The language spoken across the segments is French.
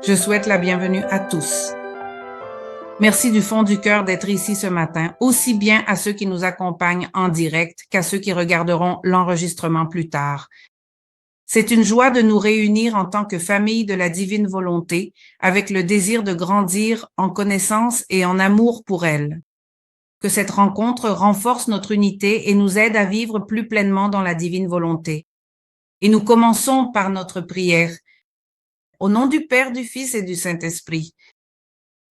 Je souhaite la bienvenue à tous. Merci du fond du cœur d'être ici ce matin, aussi bien à ceux qui nous accompagnent en direct qu'à ceux qui regarderont l'enregistrement plus tard. C'est une joie de nous réunir en tant que famille de la divine volonté, avec le désir de grandir en connaissance et en amour pour elle. Que cette rencontre renforce notre unité et nous aide à vivre plus pleinement dans la divine volonté. Et nous commençons par notre prière. Au nom du Père, du Fils et du Saint-Esprit.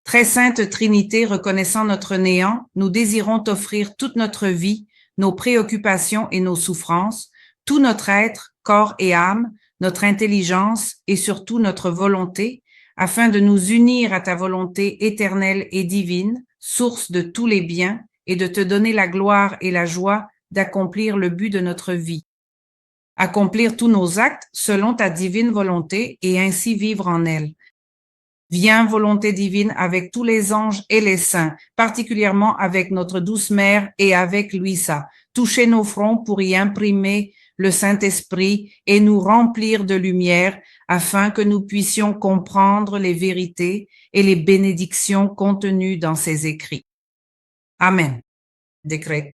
Très sainte Trinité, reconnaissant notre néant, nous désirons t'offrir toute notre vie, nos préoccupations et nos souffrances, tout notre être, corps et âme, notre intelligence et surtout notre volonté, afin de nous unir à ta volonté éternelle et divine, source de tous les biens, et de te donner la gloire et la joie d'accomplir le but de notre vie. Accomplir tous nos actes selon ta divine volonté et ainsi vivre en elle. Viens, volonté divine, avec tous les anges et les saints, particulièrement avec notre douce mère et avec Louisa. Touchez nos fronts pour y imprimer le Saint-Esprit et nous remplir de lumière afin que nous puissions comprendre les vérités et les bénédictions contenues dans ces écrits. Amen. Décret.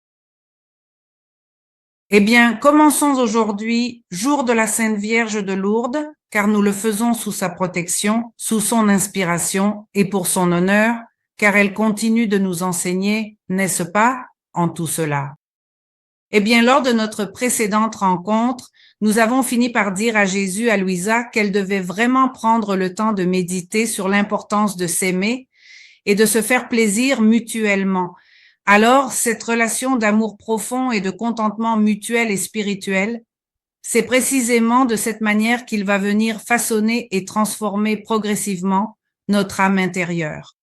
Eh bien, commençons aujourd'hui, jour de la Sainte Vierge de Lourdes, car nous le faisons sous sa protection, sous son inspiration et pour son honneur, car elle continue de nous enseigner, n'est-ce pas, en tout cela. Eh bien, lors de notre précédente rencontre, nous avons fini par dire à Jésus, à Louisa, qu'elle devait vraiment prendre le temps de méditer sur l'importance de s'aimer et de se faire plaisir mutuellement. Alors, cette relation d'amour profond et de contentement mutuel et spirituel, c'est précisément de cette manière qu'il va venir façonner et transformer progressivement notre âme intérieure.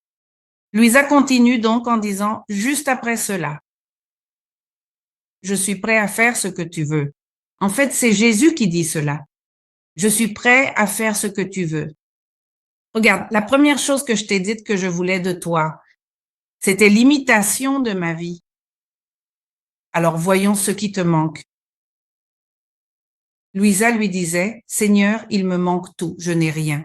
Louisa continue donc en disant, juste après cela, je suis prêt à faire ce que tu veux. En fait, c'est Jésus qui dit cela. Je suis prêt à faire ce que tu veux. Regarde, la première chose que je t'ai dite que je voulais de toi, c'était l'imitation de ma vie. Alors voyons ce qui te manque. Louisa lui disait, Seigneur, il me manque tout, je n'ai rien.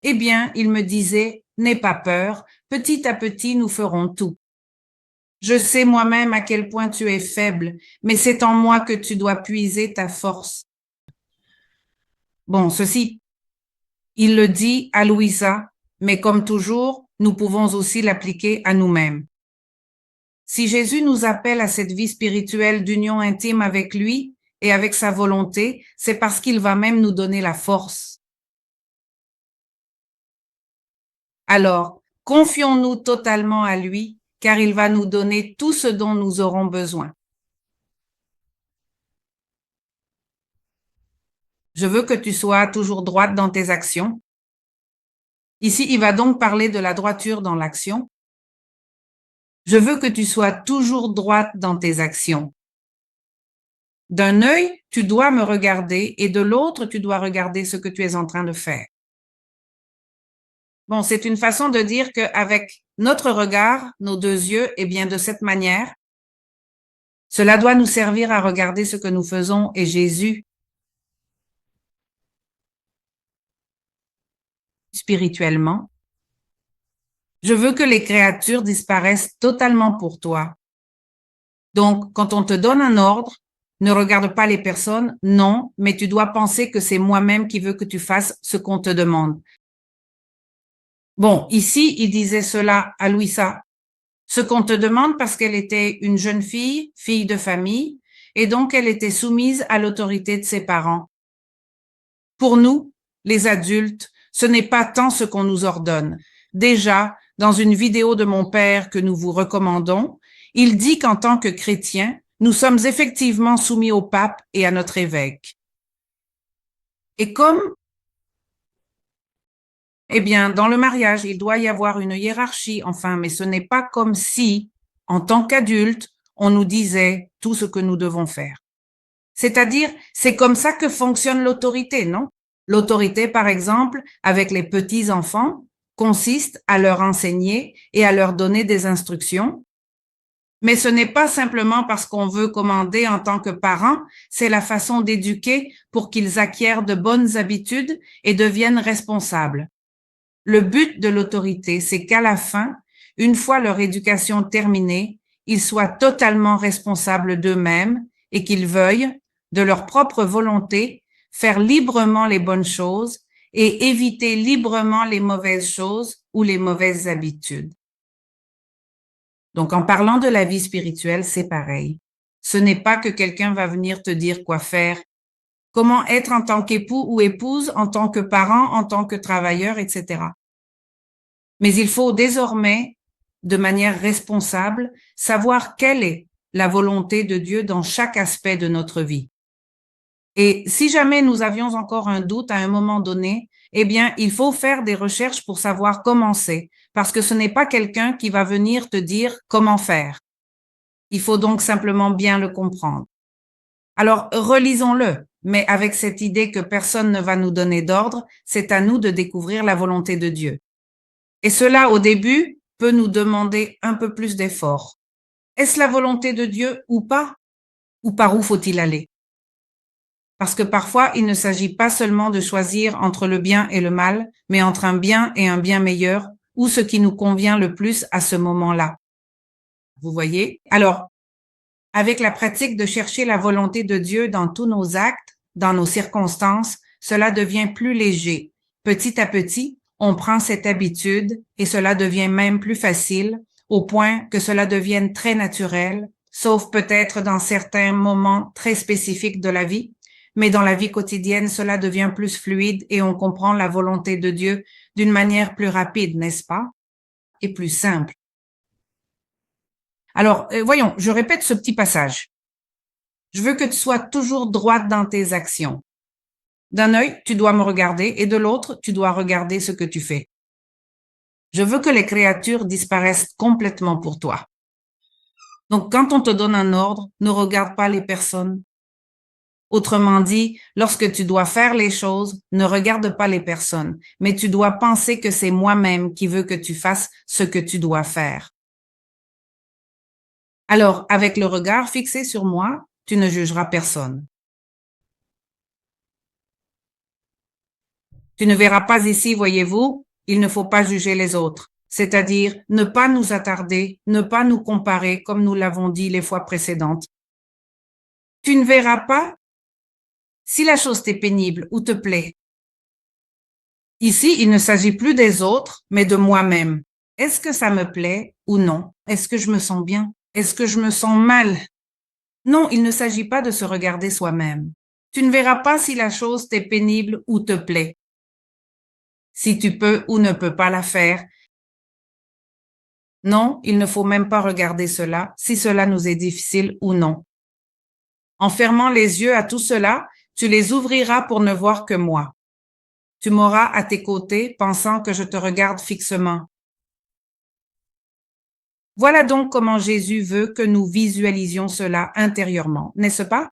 Eh bien, il me disait, n'aie pas peur, petit à petit nous ferons tout. Je sais moi-même à quel point tu es faible, mais c'est en moi que tu dois puiser ta force. Bon, ceci, il le dit à Louisa, mais comme toujours, nous pouvons aussi l'appliquer à nous-mêmes. Si Jésus nous appelle à cette vie spirituelle d'union intime avec lui et avec sa volonté, c'est parce qu'il va même nous donner la force. Alors, confions-nous totalement à lui, car il va nous donner tout ce dont nous aurons besoin. Je veux que tu sois toujours droite dans tes actions. Ici, il va donc parler de la droiture dans l'action. Je veux que tu sois toujours droite dans tes actions. D'un œil, tu dois me regarder et de l'autre, tu dois regarder ce que tu es en train de faire. Bon, c'est une façon de dire qu'avec notre regard, nos deux yeux, et bien de cette manière, cela doit nous servir à regarder ce que nous faisons et Jésus, spirituellement. Je veux que les créatures disparaissent totalement pour toi. Donc, quand on te donne un ordre, ne regarde pas les personnes, non, mais tu dois penser que c'est moi-même qui veux que tu fasses ce qu'on te demande. Bon, ici, il disait cela à Louisa. Ce qu'on te demande parce qu'elle était une jeune fille, fille de famille, et donc elle était soumise à l'autorité de ses parents. Pour nous, les adultes, ce n'est pas tant ce qu'on nous ordonne. Déjà, dans une vidéo de mon père que nous vous recommandons, il dit qu'en tant que chrétiens, nous sommes effectivement soumis au pape et à notre évêque. Et comme, eh bien, dans le mariage, il doit y avoir une hiérarchie, enfin, mais ce n'est pas comme si, en tant qu'adultes, on nous disait tout ce que nous devons faire. C'est-à-dire, c'est comme ça que fonctionne l'autorité, non? L'autorité, par exemple, avec les petits-enfants, consiste à leur enseigner et à leur donner des instructions. Mais ce n'est pas simplement parce qu'on veut commander en tant que parent, c'est la façon d'éduquer pour qu'ils acquièrent de bonnes habitudes et deviennent responsables. Le but de l'autorité, c'est qu'à la fin, une fois leur éducation terminée, ils soient totalement responsables d'eux-mêmes et qu'ils veuillent, de leur propre volonté, faire librement les bonnes choses et éviter librement les mauvaises choses ou les mauvaises habitudes. Donc, en parlant de la vie spirituelle, c'est pareil. Ce n'est pas que quelqu'un va venir te dire quoi faire, comment être en tant qu'époux ou épouse, en tant que parent, en tant que travailleur, etc. Mais il faut désormais, de manière responsable, savoir quelle est la volonté de Dieu dans chaque aspect de notre vie. Et si jamais nous avions encore un doute à un moment donné, eh bien, il faut faire des recherches pour savoir comment c'est, parce que ce n'est pas quelqu'un qui va venir te dire comment faire. Il faut donc simplement bien le comprendre. Alors, relisons-le, mais avec cette idée que personne ne va nous donner d'ordre, c'est à nous de découvrir la volonté de Dieu. Et cela, au début, peut nous demander un peu plus d'effort. Est-ce la volonté de Dieu ou pas? Ou par où faut-il aller? Parce que parfois, il ne s'agit pas seulement de choisir entre le bien et le mal, mais entre un bien et un bien meilleur, ou ce qui nous convient le plus à ce moment-là. Vous voyez? Alors, avec la pratique de chercher la volonté de Dieu dans tous nos actes, dans nos circonstances, cela devient plus léger. Petit à petit, on prend cette habitude et cela devient même plus facile, au point que cela devienne très naturel, sauf peut-être dans certains moments très spécifiques de la vie. Mais dans la vie quotidienne, cela devient plus fluide et on comprend la volonté de Dieu d'une manière plus rapide, n'est-ce pas? Et plus simple. Alors, voyons, je répète ce petit passage. Je veux que tu sois toujours droite dans tes actions. D'un œil, tu dois me regarder et de l'autre, tu dois regarder ce que tu fais. Je veux que les créatures disparaissent complètement pour toi. Donc, quand on te donne un ordre, ne regarde pas les personnes. Autrement dit, lorsque tu dois faire les choses, ne regarde pas les personnes, mais tu dois penser que c'est moi-même qui veux que tu fasses ce que tu dois faire. Alors, avec le regard fixé sur moi, tu ne jugeras personne. Tu ne verras pas ici, voyez-vous, il ne faut pas juger les autres, c'est-à-dire ne pas nous attarder, ne pas nous comparer comme nous l'avons dit les fois précédentes. Tu ne verras pas si la chose t'est pénible ou te plaît. Ici, il ne s'agit plus des autres, mais de moi-même. Est-ce que ça me plaît ou non? Est-ce que je me sens bien? Est-ce que je me sens mal? Non, il ne s'agit pas de se regarder soi-même. Tu ne verras pas si la chose t'est pénible ou te plaît, si tu peux ou ne peux pas la faire. Non, il ne faut même pas regarder cela, si cela nous est difficile ou non. En fermant les yeux à tout cela, tu les ouvriras pour ne voir que moi. Tu m'auras à tes côtés, pensant que je te regarde fixement. Voilà donc comment Jésus veut que nous visualisions cela intérieurement, n'est-ce pas?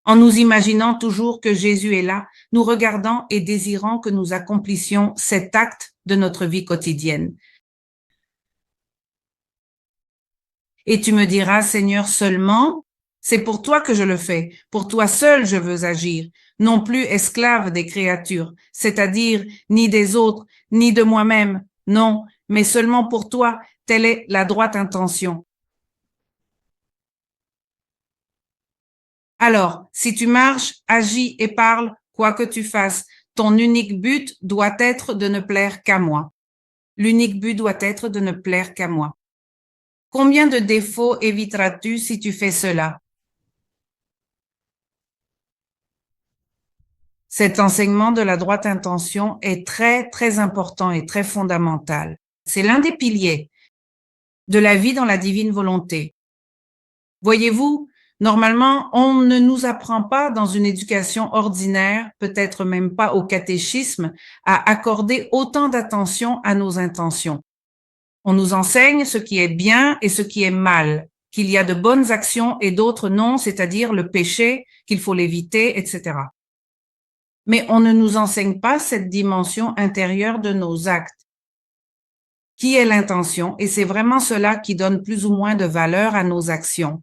En nous imaginant toujours que Jésus est là, nous regardant et désirant que nous accomplissions cet acte de notre vie quotidienne. Et tu me diras, Seigneur, seulement, c'est pour toi que je le fais, pour toi seul je veux agir, non plus esclave des créatures, c'est-à-dire ni des autres, ni de moi-même, non, mais seulement pour toi, telle est la droite intention. Alors, si tu marches, agis et parles, quoi que tu fasses, ton unique but doit être de ne plaire qu'à moi. L'unique but doit être de ne plaire qu'à moi. Combien de défauts éviteras-tu si tu fais cela? Cet enseignement de la droite intention est très, très important et très fondamental. C'est l'un des piliers de la vie dans la divine volonté. Voyez-vous, normalement, on ne nous apprend pas dans une éducation ordinaire, peut-être même pas au catéchisme, à accorder autant d'attention à nos intentions. On nous enseigne ce qui est bien et ce qui est mal, qu'il y a de bonnes actions et d'autres non, c'est-à-dire le péché, qu'il faut l'éviter, etc. Mais on ne nous enseigne pas cette dimension intérieure de nos actes, qui est l'intention, et c'est vraiment cela qui donne plus ou moins de valeur à nos actions.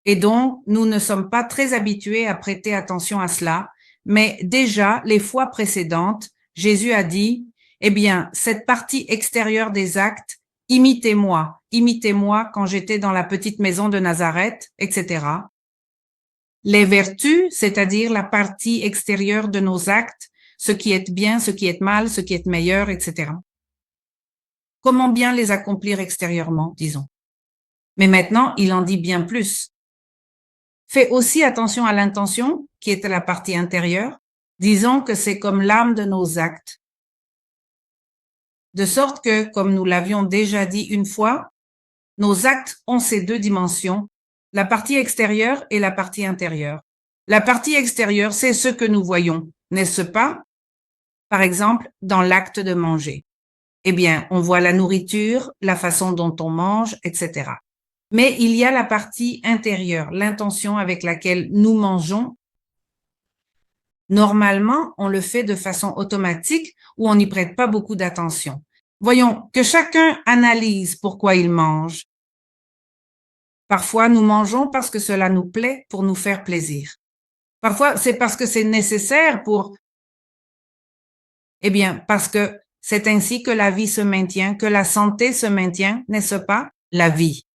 Et donc, nous ne sommes pas très habitués à prêter attention à cela, mais déjà, les fois précédentes, Jésus a dit, Eh bien, cette partie extérieure des actes, imitez-moi quand j'étais dans la petite maison de Nazareth, etc. Les vertus, c'est-à-dire la partie extérieure de nos actes, ce qui est bien, ce qui est mal, ce qui est meilleur, etc. Comment bien les accomplir extérieurement, disons. Mais maintenant, il en dit bien plus. Fais aussi attention à l'intention, qui est la partie intérieure. Disons que c'est comme l'âme de nos actes. De sorte que, comme nous l'avions déjà dit une fois, nos actes ont ces deux dimensions, la partie extérieure et la partie intérieure. La partie extérieure, c'est ce que nous voyons, n'est-ce pas? Par exemple, dans l'acte de manger. Eh bien, on voit la nourriture, la façon dont on mange, etc. Mais il y a la partie intérieure, l'intention avec laquelle nous mangeons. Normalement, on le fait de façon automatique ou on n'y prête pas beaucoup d'attention. Voyons, que chacun analyse pourquoi il mange. Parfois, nous mangeons parce que cela nous plaît pour nous faire plaisir. Parfois, c'est parce que c'est nécessaire parce que c'est ainsi que la vie se maintient, que la santé se maintient, n'est-ce pas? La vie.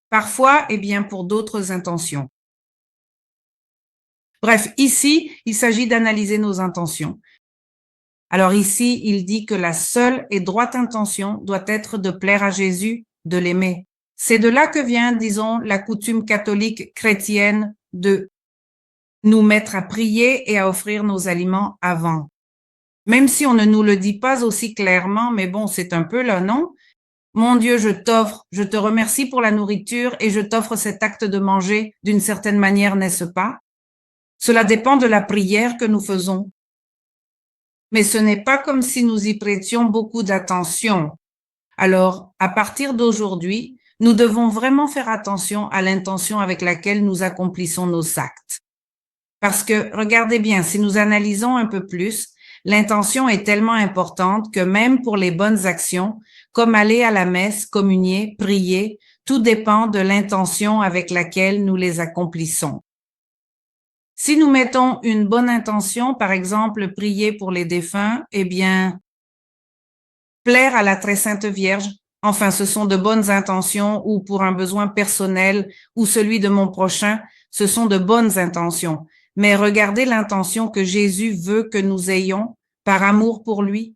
Parfois, pour d'autres intentions. Bref, ici, il s'agit d'analyser nos intentions. Alors ici, il dit que la seule et droite intention doit être de plaire à Jésus, de l'aimer. C'est de là que vient, disons, la coutume catholique chrétienne de nous mettre à prier et à offrir nos aliments avant. Même si on ne nous le dit pas aussi clairement, mais bon, c'est un peu là, non? Mon Dieu, je te remercie pour la nourriture et je t'offre cet acte de manger d'une certaine manière, n'est-ce pas? Cela dépend de la prière que nous faisons. Mais ce n'est pas comme si nous y prêtions beaucoup d'attention. Alors, à partir d'aujourd'hui, nous devons vraiment faire attention à l'intention avec laquelle nous accomplissons nos actes. Parce que, regardez bien, si nous analysons un peu plus, l'intention est tellement importante que même pour les bonnes actions, comme aller à la messe, communier, prier, tout dépend de l'intention avec laquelle nous les accomplissons. Si nous mettons une bonne intention, par exemple, prier pour les défunts, plaire à la très sainte Vierge, enfin, ce sont de bonnes intentions ou pour un besoin personnel ou celui de mon prochain, ce sont de bonnes intentions. Mais regardez l'intention que Jésus veut que nous ayons par amour pour lui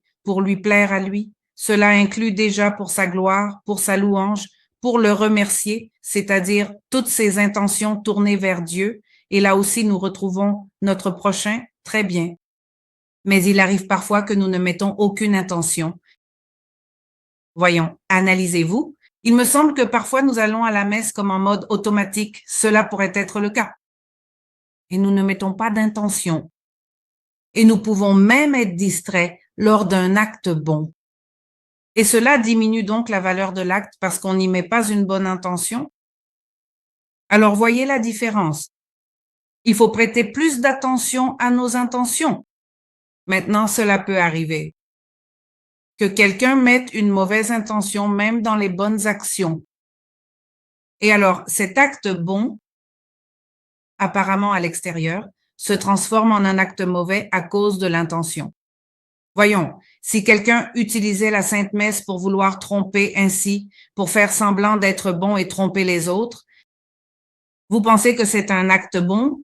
plaire à lui. Cela inclut déjà pour sa gloire, pour sa louange, pour le remercier, c'est-à-dire toutes ces intentions tournées vers Dieu. Et là aussi, nous retrouvons notre prochain, très bien. Mais il arrive parfois que nous ne mettons aucune intention. Voyons, analysez-vous. Il me semble que parfois nous allons à la messe comme en mode automatique. Cela pourrait être le cas. Et nous ne mettons pas d'intention. Et nous pouvons même être distraits lors d'un acte bon. Et cela diminue donc la valeur de l'acte parce qu'on n'y met pas une bonne intention. Alors voyez la différence. Il faut prêter plus d'attention à nos intentions. Maintenant, cela peut arriver. Que quelqu'un mette une mauvaise intention même dans les bonnes actions. Et alors, cet acte bon, apparemment à l'extérieur, se transforme en un acte mauvais à cause de l'intention. Voyons, si quelqu'un utilisait la Sainte Messe pour vouloir tromper ainsi, pour faire semblant d'être bon et tromper les autres, vous pensez que c'est un acte bon?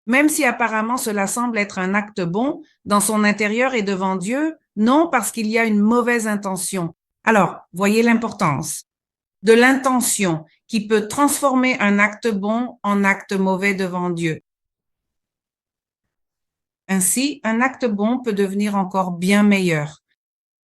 Même si apparemment cela semble être un acte bon, dans son intérieur et devant Dieu, non, parce qu'il y a une mauvaise intention. Alors, voyez l'importance de l'intention qui peut transformer un acte bon en acte mauvais devant Dieu. Ainsi, un acte bon peut devenir encore bien meilleur.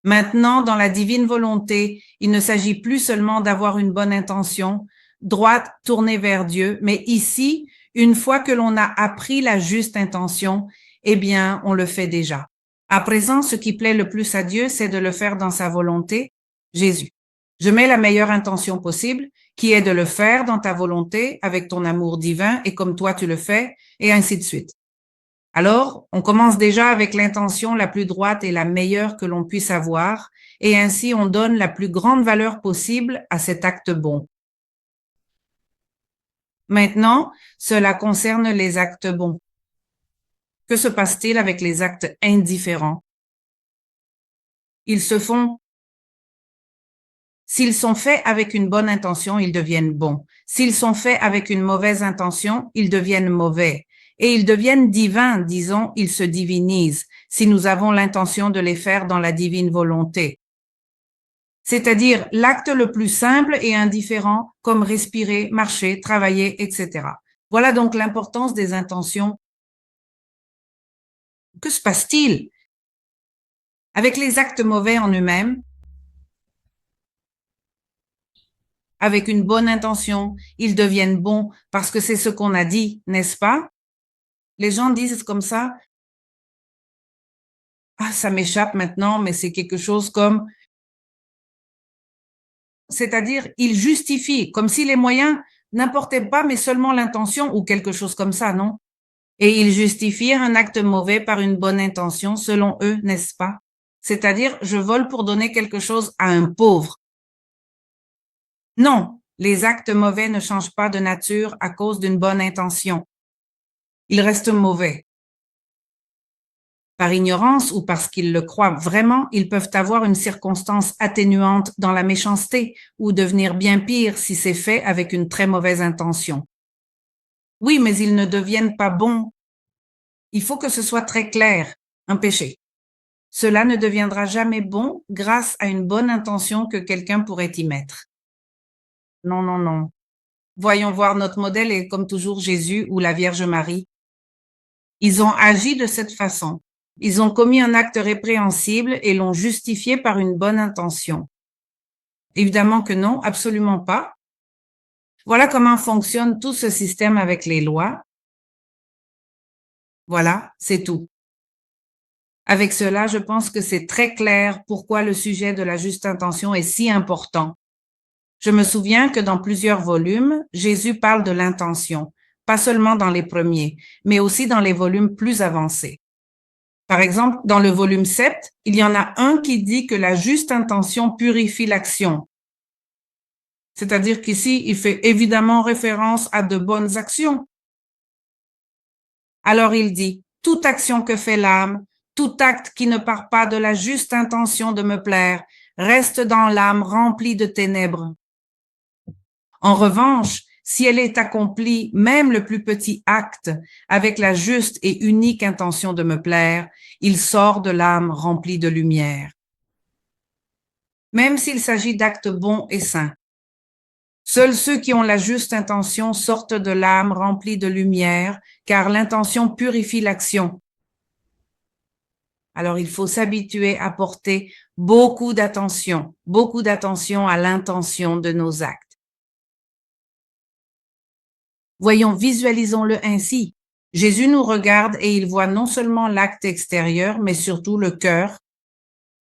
Maintenant, dans la divine volonté, il ne s'agit plus seulement d'avoir une bonne intention, droite, tournée vers Dieu, mais ici, une fois que l'on a appris la juste intention, on le fait déjà. À présent, ce qui plaît le plus à Dieu, c'est de le faire dans sa volonté, Jésus. Je mets la meilleure intention possible, qui est de le faire dans ta volonté, avec ton amour divin et comme toi tu le fais, et ainsi de suite. Alors, on commence déjà avec l'intention la plus droite et la meilleure que l'on puisse avoir, et ainsi on donne la plus grande valeur possible à cet acte bon. Maintenant, cela concerne les actes bons. Que se passe-t-il avec les actes indifférents? Ils se font. S'ils sont faits avec une bonne intention, ils deviennent bons. S'ils sont faits avec une mauvaise intention, ils deviennent mauvais. Et ils deviennent divins, disons, ils se divinisent, si nous avons l'intention de les faire dans la divine volonté. C'est-à-dire l'acte le plus simple et indifférent, comme respirer, marcher, travailler, etc. Voilà donc l'importance des intentions. Que se passe-t-il avec les actes mauvais en eux-mêmes? Avec une bonne intention, ils deviennent bons parce que c'est ce qu'on a dit, n'est-ce pas? Les gens disent comme ça, ah, ça m'échappe maintenant, mais c'est quelque chose comme, c'est-à-dire, ils justifient, comme si les moyens n'importaient pas, mais seulement l'intention ou quelque chose comme ça, non? Et ils justifient un acte mauvais par une bonne intention, selon eux, n'est-ce pas? C'est-à-dire, je vole pour donner quelque chose à un pauvre. Non, les actes mauvais ne changent pas de nature à cause d'une bonne intention. Ils restent mauvais. Par ignorance ou parce qu'ils le croient vraiment, ils peuvent avoir une circonstance atténuante dans la méchanceté ou devenir bien pire si c'est fait avec une très mauvaise intention. Oui, mais ils ne deviennent pas bons. Il faut que ce soit très clair, un péché. Cela ne deviendra jamais bon grâce à une bonne intention que quelqu'un pourrait y mettre. Non, non, non. Voyons voir, notre modèle est comme toujours Jésus ou la Vierge Marie. Ils ont agi de cette façon. Ils ont commis un acte répréhensible et l'ont justifié par une bonne intention. Évidemment que non, absolument pas. Voilà comment fonctionne tout ce système avec les lois. Voilà, c'est tout. Avec cela, je pense que c'est très clair pourquoi le sujet de la juste intention est si important. Je me souviens que dans plusieurs volumes, Jésus parle de l'intention, pas seulement dans les premiers, mais aussi dans les volumes plus avancés. Par exemple, dans le volume 7, il y en a un qui dit que la juste intention purifie l'action. C'est-à-dire qu'ici, il fait évidemment référence à de bonnes actions. Alors il dit, toute action que fait l'âme, tout acte qui ne part pas de la juste intention de me plaire, reste dans l'âme remplie de ténèbres. En revanche, si elle est accomplie, même le plus petit acte, avec la juste et unique intention de me plaire, il sort de l'âme remplie de lumière. Même s'il s'agit d'actes bons et saints. Seuls ceux qui ont la juste intention sortent de l'âme remplie de lumière, car l'intention purifie l'action. Alors il faut s'habituer à porter beaucoup d'attention à l'intention de nos actes. Voyons, visualisons-le ainsi. Jésus nous regarde et il voit non seulement l'acte extérieur, mais surtout le cœur.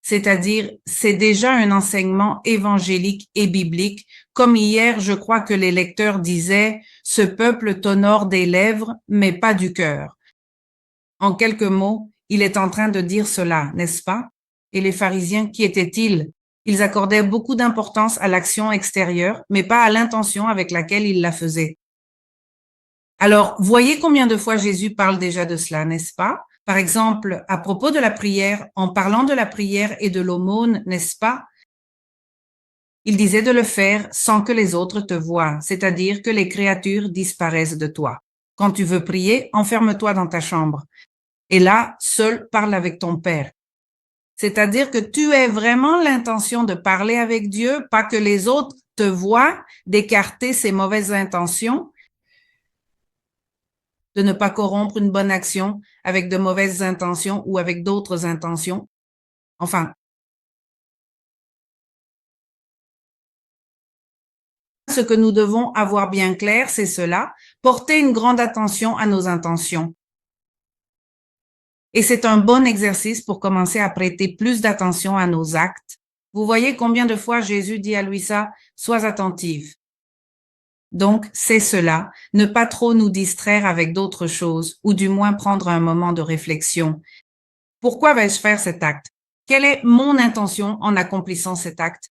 C'est-à-dire, c'est déjà un enseignement évangélique et biblique. Comme hier, je crois que les lecteurs disaient « Ce peuple t'honore des lèvres, mais pas du cœur ». En quelques mots, il est en train de dire cela, n'est-ce pas? Et les pharisiens, qui étaient-ils? Ils accordaient beaucoup d'importance à l'action extérieure, mais pas à l'intention avec laquelle ils la faisaient. Alors, voyez combien de fois Jésus parle déjà de cela, n'est-ce pas? Par exemple, à propos de la prière, en parlant de la prière et de l'aumône, n'est-ce pas? Il disait de le faire sans que les autres te voient, c'est-à-dire que les créatures disparaissent de toi. Quand tu veux prier, enferme-toi dans ta chambre. Et là, seul parle avec ton Père. C'est-à-dire que tu aies vraiment l'intention de parler avec Dieu, pas que les autres te voient, d'écarter ces mauvaises intentions, de ne pas corrompre une bonne action avec de mauvaises intentions ou avec d'autres intentions. Enfin, ce que nous devons avoir bien clair, c'est cela, porter une grande attention à nos intentions. Et c'est un bon exercice pour commencer à prêter plus d'attention à nos actes. Vous voyez combien de fois Jésus dit à Louisa, sois attentive. Donc, c'est cela, ne pas trop nous distraire avec d'autres choses, ou du moins prendre un moment de réflexion. Pourquoi vais-je faire cet acte? Quelle est mon intention en accomplissant cet acte?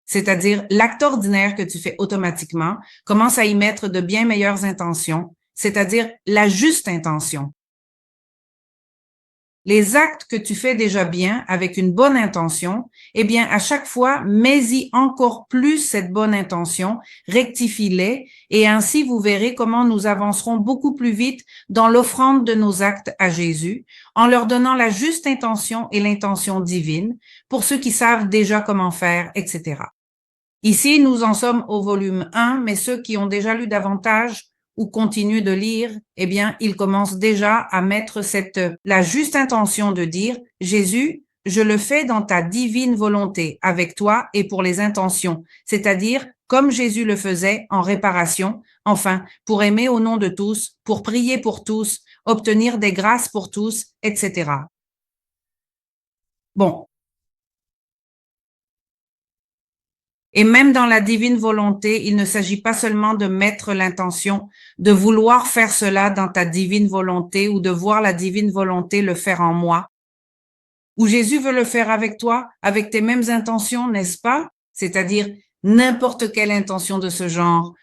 C'est-à-dire l'acte ordinaire que tu fais automatiquement, commence à y mettre de bien meilleures intentions, c'est-à-dire la juste intention. les actes que tu fais déjà bien avec une bonne intention, eh bien, à chaque fois, mets-y encore plus cette bonne intention, rectifie-les, et ainsi vous verrez comment nous avancerons beaucoup plus vite dans l'offrande de nos actes à Jésus, en leur donnant la juste intention et l'intention divine, pour ceux qui savent déjà comment faire, etc. Ici, nous en sommes au volume 1, mais ceux qui ont déjà lu davantage ou continuent de lire, eh bien, ils commencent déjà à mettre la juste intention de dire, Jésus, je le fais dans ta divine volonté, avec toi et pour les intentions, c'est-à-dire comme Jésus le faisait en réparation, enfin, pour aimer au nom de tous, pour prier pour tous, obtenir des grâces pour tous, etc. Bon. Et même dans la divine volonté, il ne s'agit pas seulement de mettre l'intention, de vouloir faire cela dans ta divine volonté ou de voir la divine volonté le faire en moi. Ou Jésus veut le faire avec toi, avec tes mêmes intentions, n'est-ce pas? C'est-à-dire n'importe quelle intention de ce genre.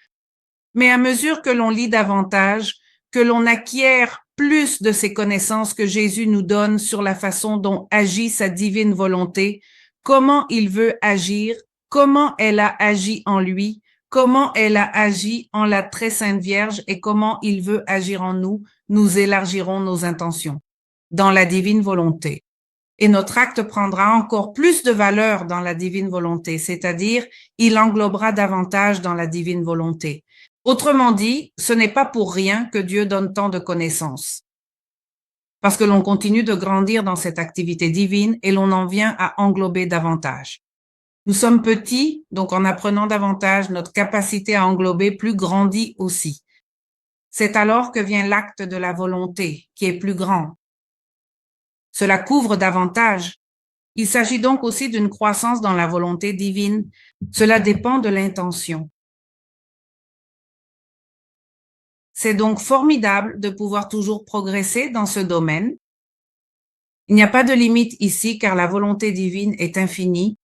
Mais à mesure que l'on lit davantage, que l'on acquiert plus de ces connaissances que Jésus nous donne sur la façon dont agit sa divine volonté, comment il veut agir, comment elle a agi en lui, comment elle a agi en la très sainte Vierge et comment il veut agir en nous, nous élargirons nos intentions dans la divine volonté. Et notre acte prendra encore plus de valeur dans la divine volonté, c'est-à-dire il englobera davantage dans la divine volonté. Autrement dit, ce n'est pas pour rien que Dieu donne tant de connaissances, parce que l'on continue de grandir dans cette activité divine et l'on en vient à englober davantage. Nous sommes petits, donc en apprenant davantage, notre capacité à englober plus grandit aussi. C'est alors que vient l'acte de la volonté, qui est plus grand. Cela couvre davantage. Il s'agit donc aussi d'une croissance dans la volonté divine. Cela dépend de l'intention. C'est donc formidable de pouvoir toujours progresser dans ce domaine. Il n'y a pas de limite ici car la volonté divine est infinie.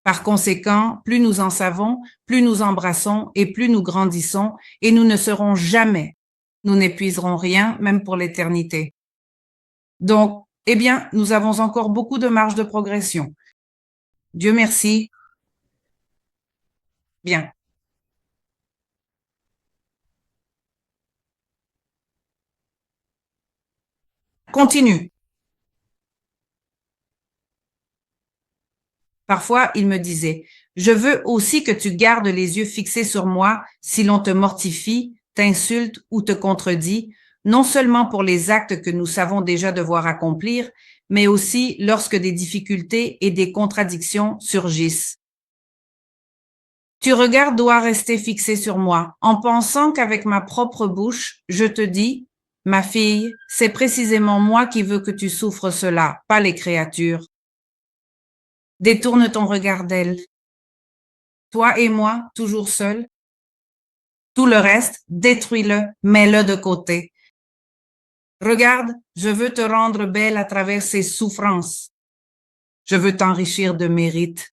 Par conséquent, plus nous en savons, plus nous embrassons et plus nous grandissons et nous ne serons jamais, nous n'épuiserons rien, même pour l'éternité. Donc, eh bien, nous avons encore beaucoup de marge de progression. Dieu merci. Bien. Continue. Parfois, il me disait, je veux aussi que tu gardes les yeux fixés sur moi si l'on te mortifie, t'insulte ou te contredit, non seulement pour les actes que nous savons déjà devoir accomplir, mais aussi lorsque des difficultés et des contradictions surgissent. Tu regardes doit rester fixé sur moi, en pensant qu'avec ma propre bouche, je te dis, ma fille, c'est précisément moi qui veux que tu souffres cela, pas les créatures. Détourne ton regard d'elle. Toi et moi, toujours seuls. Tout le reste, détruis-le, mets-le de côté. Regarde, je veux te rendre belle à travers ces souffrances. Je veux t'enrichir de mérite.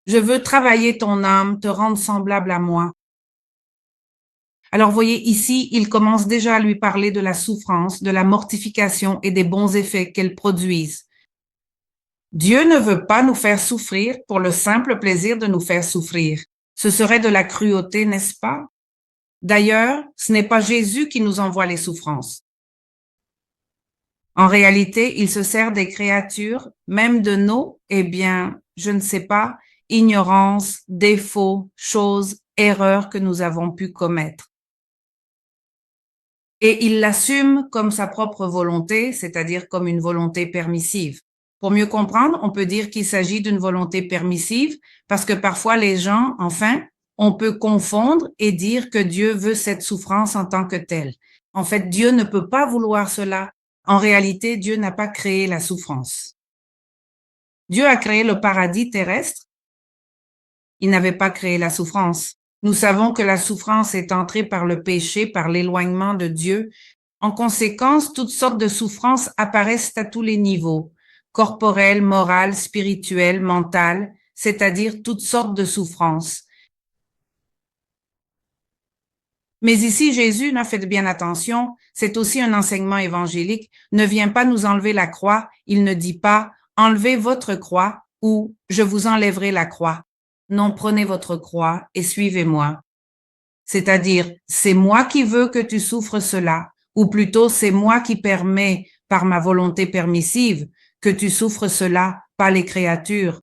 Je veux travailler ton âme, te rendre semblable à moi. Alors, voyez, ici, il commence déjà à lui parler de la souffrance, de la mortification et des bons effets qu'elle produisent. Dieu ne veut pas nous faire souffrir pour le simple plaisir de nous faire souffrir. Ce serait de la cruauté, n'est-ce pas? D'ailleurs, ce n'est pas Jésus qui nous envoie les souffrances. En réalité, il se sert des créatures, même de nos, eh bien, je ne sais pas, ignorance, défauts, choses, erreurs que nous avons pu commettre. Et il l'assume comme sa propre volonté, c'est-à-dire comme une volonté permissive. Pour mieux comprendre, on peut dire qu'il s'agit d'une volonté permissive parce que parfois les gens, enfin, on peut confondre et dire que Dieu veut cette souffrance en tant que telle. En fait, Dieu ne peut pas vouloir cela. En réalité, Dieu n'a pas créé la souffrance. Dieu a créé le paradis terrestre. Il n'avait pas créé la souffrance. Nous savons que la souffrance est entrée par le péché, par l'éloignement de Dieu. En conséquence, toutes sortes de souffrances apparaissent à tous les niveaux, corporelles, morales, spirituelles, mentales, c'est-à-dire toutes sortes de souffrances. Mais ici, Jésus, n'a fait bien attention, c'est aussi un enseignement évangélique, ne vient pas nous enlever la croix. Il ne dit pas « enlevez votre croix » ou « je vous enlèverai la croix ». Non, prenez votre croix et suivez-moi. C'est-à-dire, c'est moi qui veux que tu souffres cela, ou plutôt c'est moi qui permets, par ma volonté permissive, que tu souffres cela, pas les créatures.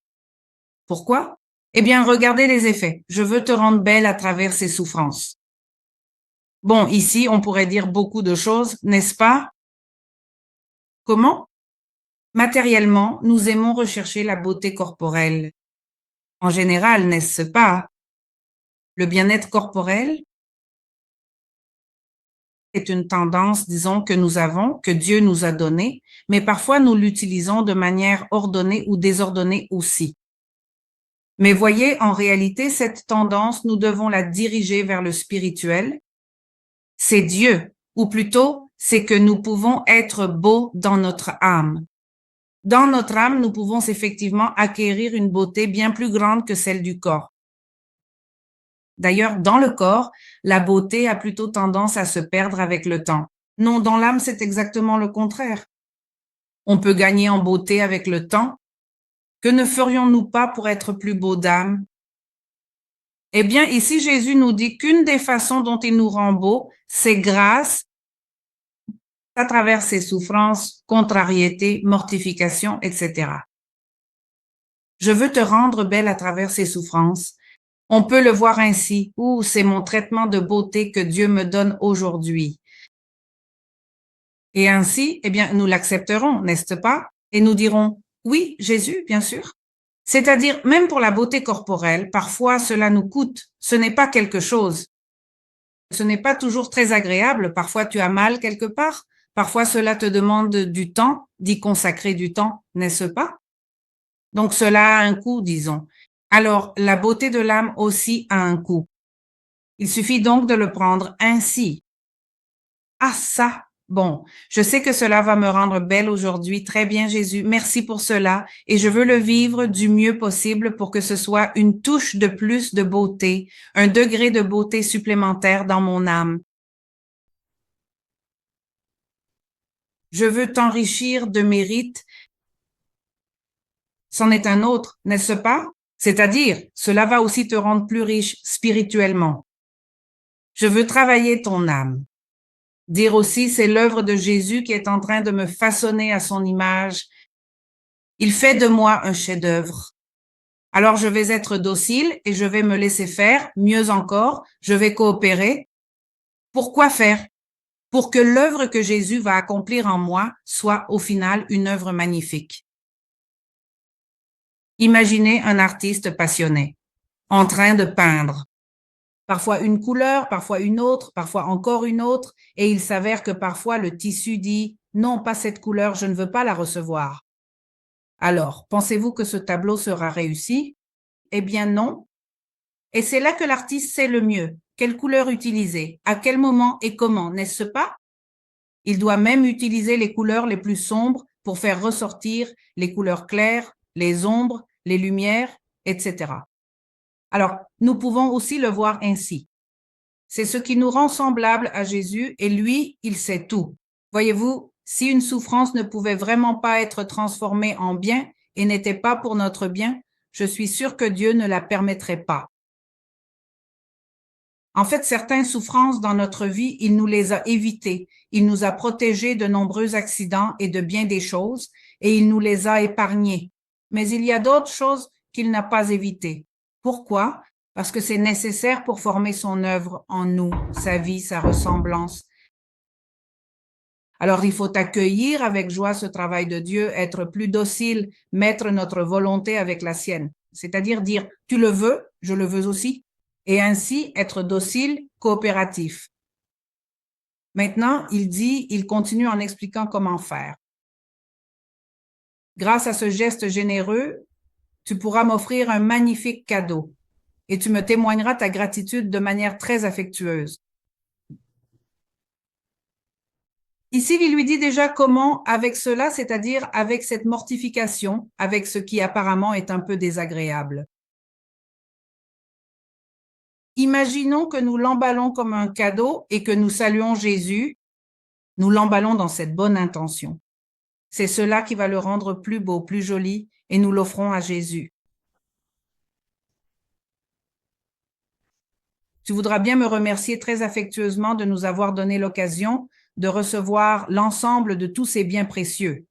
Pourquoi? Eh bien, regardez les effets. Je veux te rendre belle à travers ces souffrances. Bon, ici, on pourrait dire beaucoup de choses, n'est-ce pas? Comment? Matériellement, nous aimons rechercher la beauté corporelle. En général, n'est-ce pas? Le bien-être corporel est une tendance, disons, que nous avons, que Dieu nous a donnée, mais parfois nous l'utilisons de manière ordonnée ou désordonnée aussi. Mais voyez, en réalité, cette tendance, nous devons la diriger vers le spirituel. C'est Dieu, ou plutôt, c'est que nous pouvons être beaux dans notre âme. Dans notre âme, nous pouvons effectivement acquérir une beauté bien plus grande que celle du corps. D'ailleurs, dans le corps, la beauté a plutôt tendance à se perdre avec le temps. Non, dans l'âme, c'est exactement le contraire. On peut gagner en beauté avec le temps. Que ne ferions-nous pas pour être plus beaux d'âme? Eh bien, ici, Jésus nous dit qu'une des façons dont il nous rend beaux, c'est grâce à travers ses souffrances, contrariétés, mortifications, etc. Je veux te rendre belle à travers ces souffrances. On peut le voir ainsi. Ouh, c'est mon traitement de beauté que Dieu me donne aujourd'hui. Et ainsi, eh bien, nous l'accepterons, n'est-ce pas? Et nous dirons, oui, Jésus, bien sûr. C'est-à-dire, même pour la beauté corporelle, parfois cela nous coûte. Ce n'est pas quelque chose. Ce n'est pas toujours très agréable. Parfois tu as mal quelque part. Parfois cela te demande du temps, d'y consacrer du temps, n'est-ce pas? Donc cela a un coût, disons. Alors, la beauté de l'âme aussi a un coût. Il suffit donc de le prendre ainsi. Ah ça, bon, je sais que cela va me rendre belle aujourd'hui. Très bien, Jésus. Merci pour cela. Et je veux le vivre du mieux possible pour que ce soit une touche de plus de beauté, un degré de beauté supplémentaire dans mon âme. Je veux t'enrichir de mérite. C'en est un autre, n'est-ce pas? C'est-à-dire, cela va aussi te rendre plus riche spirituellement. Je veux travailler ton âme. Dire aussi, c'est l'œuvre de Jésus qui est en train de me façonner à son image. Il fait de moi un chef-d'œuvre. Alors je vais être docile et je vais me laisser faire. Mieux encore, je vais coopérer. Pourquoi faire? Pour que l'œuvre que Jésus va accomplir en moi soit au final une œuvre magnifique. Imaginez un artiste passionné, en train de peindre. Parfois une couleur, parfois une autre, parfois encore une autre, et il s'avère que parfois le tissu dit « Non, pas cette couleur, je ne veux pas la recevoir ». Alors, pensez-vous que ce tableau sera réussi? Eh bien non. Et c'est là que l'artiste sait le mieux. Quelle couleur utiliser? À quel moment et comment, n'est-ce pas? Il doit même utiliser les couleurs les plus sombres pour faire ressortir les couleurs claires, les ombres, les lumières, etc. Alors, nous pouvons aussi le voir ainsi. C'est ce qui nous rend semblables à Jésus et lui, il sait tout. Voyez-vous, si une souffrance ne pouvait vraiment pas être transformée en bien et n'était pas pour notre bien, je suis sûre que Dieu ne la permettrait pas. En fait, certaines souffrances dans notre vie, il nous les a évitées. Il nous a protégés de nombreux accidents et de bien des choses, et il nous les a épargnées. Mais il y a d'autres choses qu'il n'a pas évitées. Pourquoi? Parce que c'est nécessaire pour former son œuvre en nous, sa vie, sa ressemblance. Alors, il faut accueillir avec joie ce travail de Dieu, être plus docile, mettre notre volonté avec la sienne. C'est-à-dire dire, tu le veux, je le veux aussi. Et ainsi être docile, coopératif. Maintenant, il continue en expliquant comment faire. Grâce à ce geste généreux, tu pourras m'offrir un magnifique cadeau et tu me témoigneras ta gratitude de manière très affectueuse. Ici, il lui dit déjà comment, avec cela, c'est-à-dire avec cette mortification, avec ce qui apparemment est un peu désagréable. Imaginons que nous l'emballons comme un cadeau et que nous saluons Jésus Nous l'emballons dans cette bonne intention. C'est cela qui va le rendre plus beau, plus joli, et nous l'offrons à Jésus. Tu voudras bien me remercier très affectueusement de nous avoir donné l'occasion de recevoir l'ensemble de tous ces biens précieux.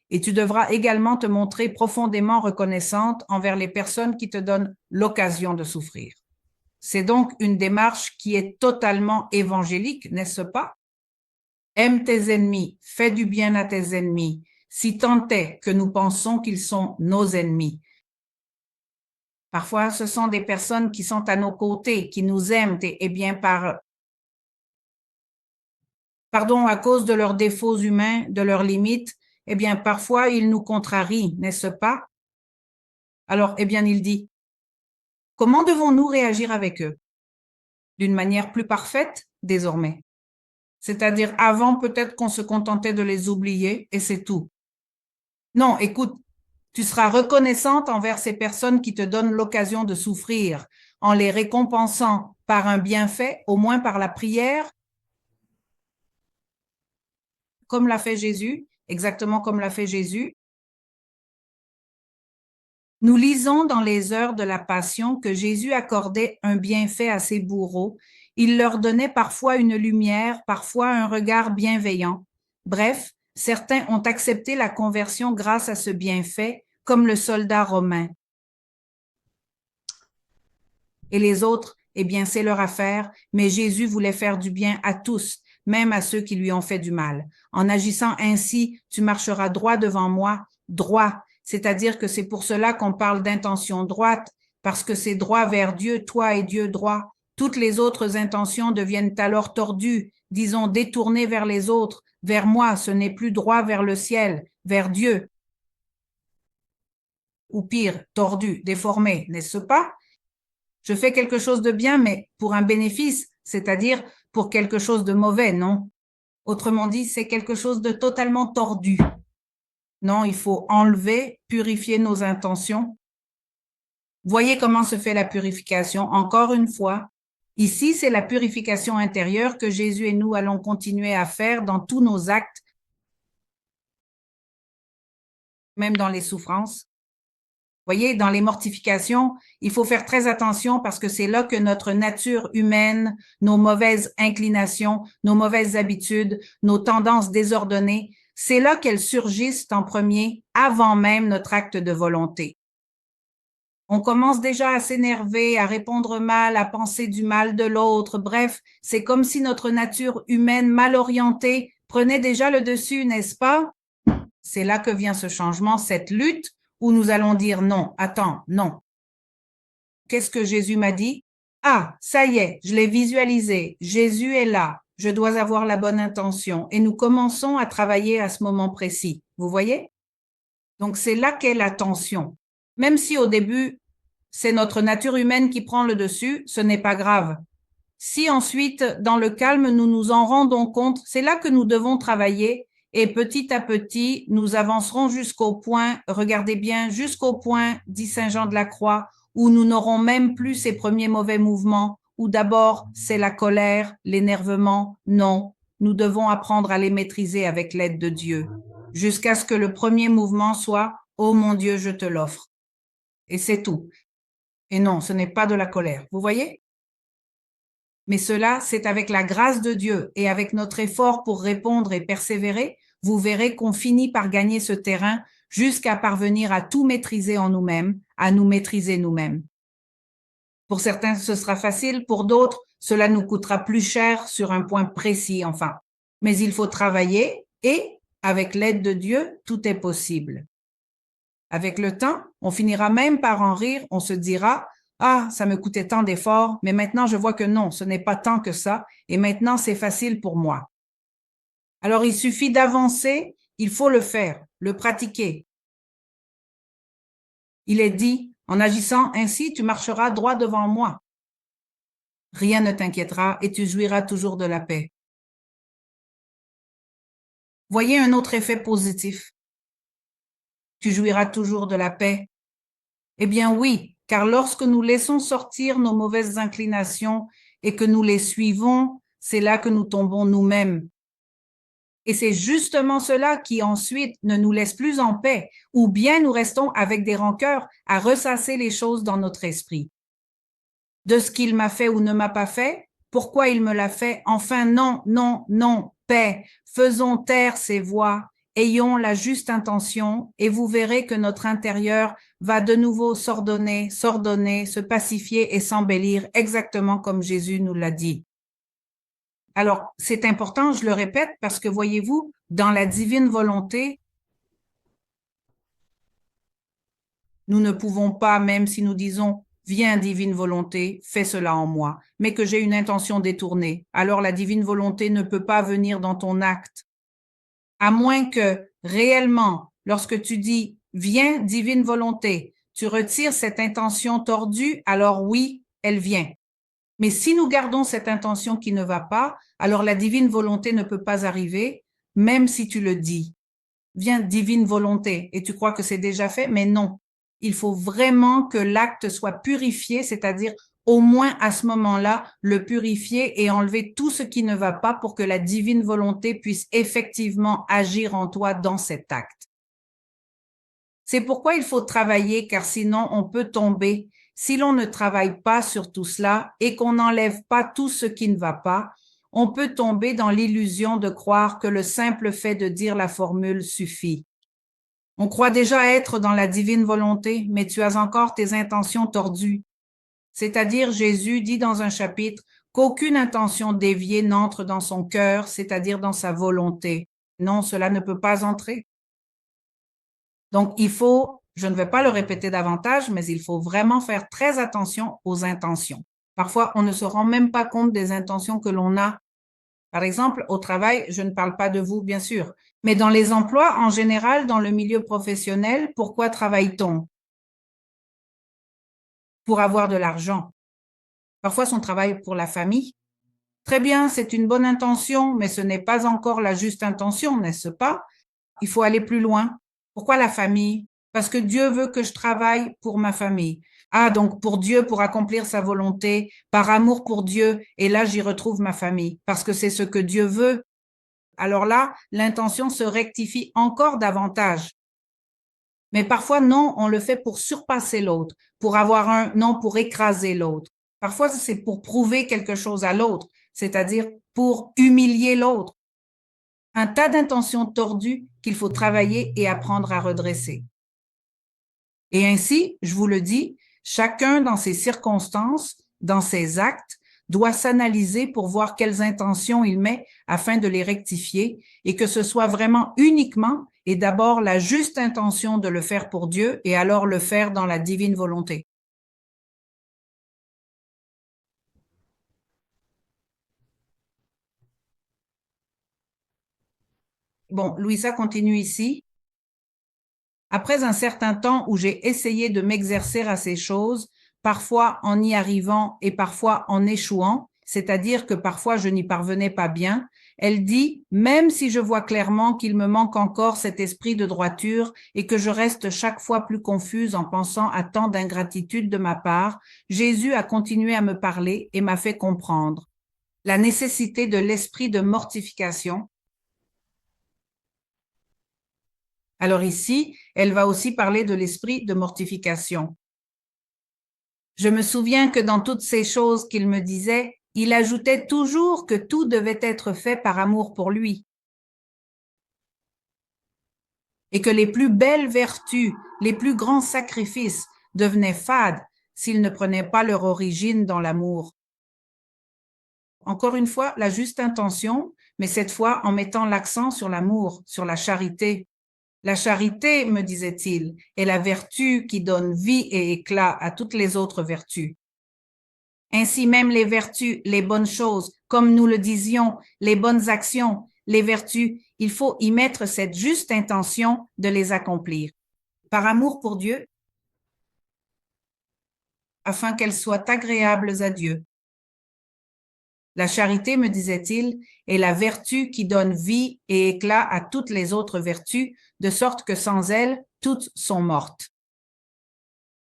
Et tu devras également te montrer profondément reconnaissante envers les personnes qui te donnent l'occasion de souffrir. C'est donc une démarche qui est totalement évangélique, n'est-ce pas? Aime tes ennemis, fais du bien à tes ennemis, si tant est que nous pensons qu'ils sont nos ennemis. Parfois, ce sont des personnes qui sont à nos côtés, qui nous aiment, et bien pardon, à cause de leurs défauts humains, de leurs limites, eh bien, parfois, ils nous contrarient, n'est-ce pas? Alors, eh bien, il dit, comment devons-nous réagir avec eux? D'une manière plus parfaite, désormais. C'est-à-dire, avant, peut-être qu'on se contentait de les oublier et c'est tout. Non, écoute, tu seras reconnaissante envers ces personnes qui te donnent l'occasion de souffrir, en les récompensant par un bienfait, au moins par la prière, comme l'a fait Jésus, exactement comme l'a fait Jésus. Nous lisons dans les heures de la Passion que Jésus accordait un bienfait à ses bourreaux. Il leur donnait parfois une lumière, parfois un regard bienveillant. Bref, certains ont accepté la conversion grâce à ce bienfait, comme le soldat romain. Et les autres, eh bien, c'est leur affaire, mais Jésus voulait faire du bien à tous, même à ceux qui lui ont fait du mal. En agissant ainsi, tu marcheras droit devant moi, droit. C'est-à-dire que c'est pour cela qu'on parle d'intention droite, parce que c'est droit vers Dieu, toi et Dieu droit. Toutes les autres intentions deviennent alors tordues, disons détournées vers les autres, vers moi, ce n'est plus droit vers le ciel, vers Dieu. Ou pire, tordu, déformé, n'est-ce pas? Je fais quelque chose de bien, mais pour un bénéfice, c'est-à-dire pour quelque chose de mauvais, non? Autrement dit, c'est quelque chose de totalement tordu. Non, il faut enlever, purifier nos intentions. Voyez comment se fait la purification. Encore une fois, ici, c'est la purification intérieure que Jésus et nous allons continuer à faire dans tous nos actes, même dans les souffrances. Voyez, dans les mortifications, il faut faire très attention parce que c'est là que notre nature humaine, nos mauvaises inclinations, nos mauvaises habitudes, nos tendances désordonnées, c'est là qu'elles surgissent en premier, avant même notre acte de volonté. On commence déjà à s'énerver, à répondre mal, à penser du mal de l'autre. Bref, c'est comme si notre nature humaine mal orientée prenait déjà le dessus, n'est-ce pas? C'est là que vient ce changement, cette lutte où nous allons dire non, attends, non. Qu'est-ce que Jésus m'a dit? Ah, ça y est, je l'ai visualisé. Jésus est là. Je dois avoir la bonne intention. Et nous commençons à travailler à ce moment précis. Vous voyez? Donc, c'est là qu'est la tension. Même si au début, c'est notre nature humaine qui prend le dessus, ce n'est pas grave. Si ensuite, dans le calme, nous nous en rendons compte, c'est là que nous devons travailler et petit à petit, nous avancerons jusqu'au point, regardez bien, jusqu'au point, dit Saint Jean de la Croix, où nous n'aurons même plus ces premiers mauvais mouvements, où d'abord c'est la colère, l'énervement. Non, nous devons apprendre à les maîtriser avec l'aide de Dieu, jusqu'à ce que le premier mouvement soit « Oh mon Dieu, je te l'offre ». Et c'est tout. Et non, ce n'est pas de la colère. Vous voyez? Mais cela, c'est avec la grâce de Dieu et avec notre effort pour répondre et persévérer, vous verrez qu'on finit par gagner ce terrain jusqu'à parvenir à tout maîtriser en nous-mêmes, à nous maîtriser nous-mêmes. Pour certains, ce sera facile, pour d'autres, cela nous coûtera plus cher sur un point précis, enfin. Mais il faut travailler et, avec l'aide de Dieu, tout est possible. Avec le temps, on finira même par en rire, on se dira « Ah, ça me coûtait tant d'efforts, mais maintenant je vois que non, ce n'est pas tant que ça, et maintenant c'est facile pour moi. » Alors il suffit d'avancer, il faut le faire, le pratiquer. Il est dit, en agissant ainsi, tu marcheras droit devant moi. Rien ne t'inquiétera et tu jouiras toujours de la paix. Voyez un autre effet positif. Tu jouiras toujours de la paix. Eh bien oui, car lorsque nous laissons sortir nos mauvaises inclinations et que nous les suivons, c'est là que nous tombons nous-mêmes. Et c'est justement cela qui ensuite ne nous laisse plus en paix, ou bien nous restons avec des rancœurs à ressasser les choses dans notre esprit. De ce qu'il m'a fait ou ne m'a pas fait, pourquoi il me l'a fait, enfin non, non, non, paix, faisons taire ces voix, ayons la juste intention, et vous verrez que notre intérieur va de nouveau s'ordonner, se pacifier et s'embellir exactement comme Jésus nous l'a dit. Alors, c'est important, je le répète, parce que voyez-vous, dans la divine volonté, nous ne pouvons pas, même si nous disons « Viens, divine volonté, fais cela en moi », mais que j'ai une intention détournée. Alors la divine volonté ne peut pas venir dans ton acte. À moins que, réellement, lorsque tu dis « Viens, divine volonté », tu retires cette intention tordue, alors oui, elle vient. Mais si nous gardons cette intention qui ne va pas, alors la divine volonté ne peut pas arriver, même si tu le dis. Viens, divine volonté, et tu crois que c'est déjà fait, mais non. Il faut vraiment que l'acte soit purifié, c'est-à-dire au moins à ce moment-là, le purifier et enlever tout ce qui ne va pas pour que la divine volonté puisse effectivement agir en toi dans cet acte. C'est pourquoi il faut travailler, car sinon on peut tomber. Si l'on ne travaille pas sur tout cela et qu'on n'enlève pas tout ce qui ne va pas, on peut tomber dans l'illusion de croire que le simple fait de dire la formule suffit. On croit déjà être dans la divine volonté, mais tu as encore tes intentions tordues. C'est-à-dire, Jésus dit dans un chapitre qu'aucune intention déviée n'entre dans son cœur, c'est-à-dire dans sa volonté. Non, cela ne peut pas entrer. Donc, il faut, je ne vais pas le répéter davantage, mais il faut vraiment faire très attention aux intentions. Parfois, on ne se rend même pas compte des intentions que l'on a. Par exemple, au travail, je ne parle pas de vous, bien sûr, mais dans les emplois, en général, dans le milieu professionnel, pourquoi travaille-t-on? Pour avoir de l'argent. Parfois, on travaille pour la famille. Très bien, c'est une bonne intention, mais ce n'est pas encore la juste intention, n'est-ce pas? Il faut aller plus loin. Pourquoi la famille? Parce que Dieu veut que je travaille pour ma famille. Ah, donc pour Dieu, pour accomplir sa volonté, par amour pour Dieu, et là j'y retrouve ma famille, parce que c'est ce que Dieu veut. Alors là, l'intention se rectifie encore davantage. Mais parfois, non, on le fait pour surpasser l'autre, pour avoir un non, pour écraser l'autre. Parfois, c'est pour prouver quelque chose à l'autre, c'est-à-dire pour humilier l'autre. Un tas d'intentions tordues qu'il faut travailler et apprendre à redresser. Et ainsi, je vous le dis, chacun dans ses circonstances, dans ses actes, doit s'analyser pour voir quelles intentions il met afin de les rectifier et que ce soit vraiment uniquement et d'abord la juste intention de le faire pour Dieu et alors le faire dans la divine volonté. Bon, Louisa continue ici. Après un certain temps où j'ai essayé de m'exercer à ces choses, parfois en y arrivant et parfois en échouant, c'est-à-dire que parfois je n'y parvenais pas bien, elle dit, même si je vois clairement qu'il me manque encore cet esprit de droiture et que je reste chaque fois plus confuse en pensant à tant d'ingratitude de ma part, Jésus a continué à me parler et m'a fait comprendre la nécessité de l'esprit de mortification. Alors ici, elle va aussi parler de l'esprit de mortification. Je me souviens que dans toutes ces choses qu'il me disait, il ajoutait toujours que tout devait être fait par amour pour lui. Et que les plus belles vertus, les plus grands sacrifices devenaient fades s'ils ne prenaient pas leur origine dans l'amour. Encore une fois, la juste intention, mais cette fois en mettant l'accent sur l'amour, sur la charité. La charité, me disait-il, est la vertu qui donne vie et éclat à toutes les autres vertus. Ainsi même les vertus, les bonnes choses, comme nous le disions, les bonnes actions, les vertus, il faut y mettre cette juste intention de les accomplir. Par amour pour Dieu, afin qu'elles soient agréables à Dieu. La charité, me disait-il, est la vertu qui donne vie et éclat à toutes les autres vertus, de sorte que sans elle, toutes sont mortes.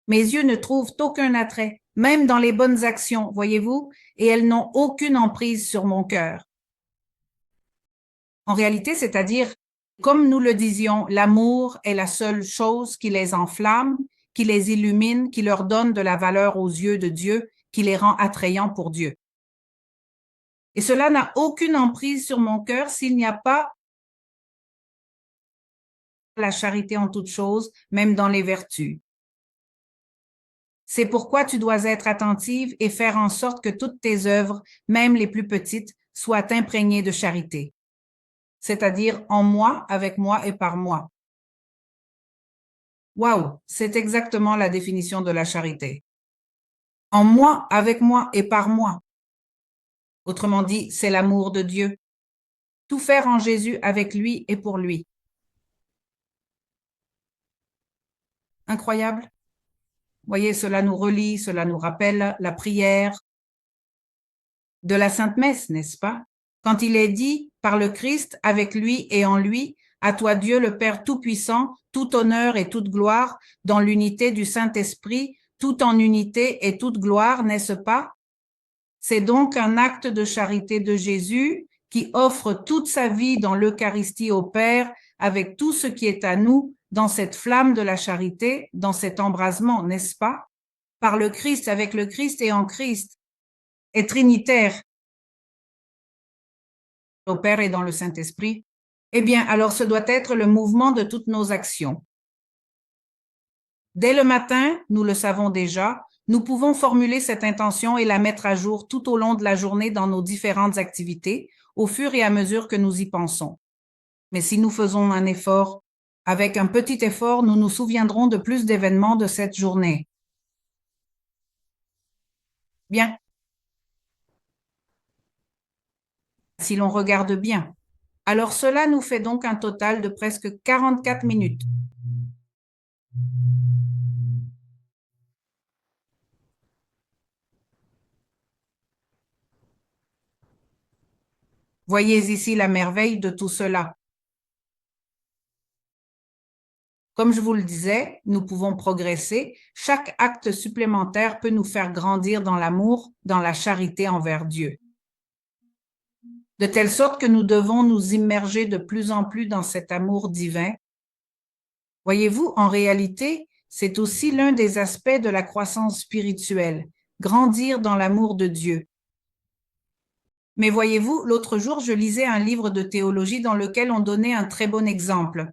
Mes yeux ne trouvent aucun attrait, même dans les bonnes actions, voyez-vous, et elles n'ont aucune emprise sur mon cœur. En réalité, c'est-à-dire, comme nous le disions, l'amour est la seule chose qui les enflamme, qui les illumine, qui leur donne de la valeur aux yeux de Dieu, qui les rend attrayants pour Dieu. Et cela n'a aucune emprise sur mon cœur s'il n'y a pas la charité en toutes choses, même dans les vertus. C'est pourquoi tu dois être attentive et faire en sorte que toutes tes œuvres, même les plus petites, soient imprégnées de charité, c'est-à-dire en moi, avec moi et par moi. Waouh, c'est exactement la définition de la charité. En moi, avec moi et par moi. Autrement dit, c'est l'amour de Dieu. Tout faire en Jésus avec lui et pour lui. Incroyable. Voyez, cela nous relie, cela nous rappelle la prière de la Sainte Messe, n'est-ce pas? Quand il est dit par le Christ, avec lui et en lui, à toi Dieu le Père Tout-Puissant, tout honneur et toute gloire, dans l'unité du Saint-Esprit, tout en unité et toute gloire, n'est-ce pas? C'est donc un acte de charité de Jésus qui offre toute sa vie dans l'Eucharistie au Père avec tout ce qui est à nous dans cette flamme de la charité, dans cet embrasement, n'est-ce pas? Par le Christ, avec le Christ et en Christ, est trinitaire au Père et dans le Saint-Esprit. Eh bien, alors ce doit être le mouvement de toutes nos actions. Dès le matin, nous le savons déjà, nous pouvons formuler cette intention et la mettre à jour tout au long de la journée dans nos différentes activités, au fur et à mesure que nous y pensons. Mais si nous faisons un effort, avec un petit effort, nous nous souviendrons de plus d'événements de cette journée. Bien. Si l'on regarde bien. Alors cela nous fait donc un total de presque 44 minutes. Voyez ici la merveille de tout cela. Comme je vous le disais, nous pouvons progresser. Chaque acte supplémentaire peut nous faire grandir dans l'amour, dans la charité envers Dieu. De telle sorte que nous devons nous immerger de plus en plus dans cet amour divin. Voyez-vous, en réalité, c'est aussi l'un des aspects de la croissance spirituelle, grandir dans l'amour de Dieu. Mais voyez-vous, l'autre jour, je lisais un livre de théologie dans lequel on donnait un très bon exemple.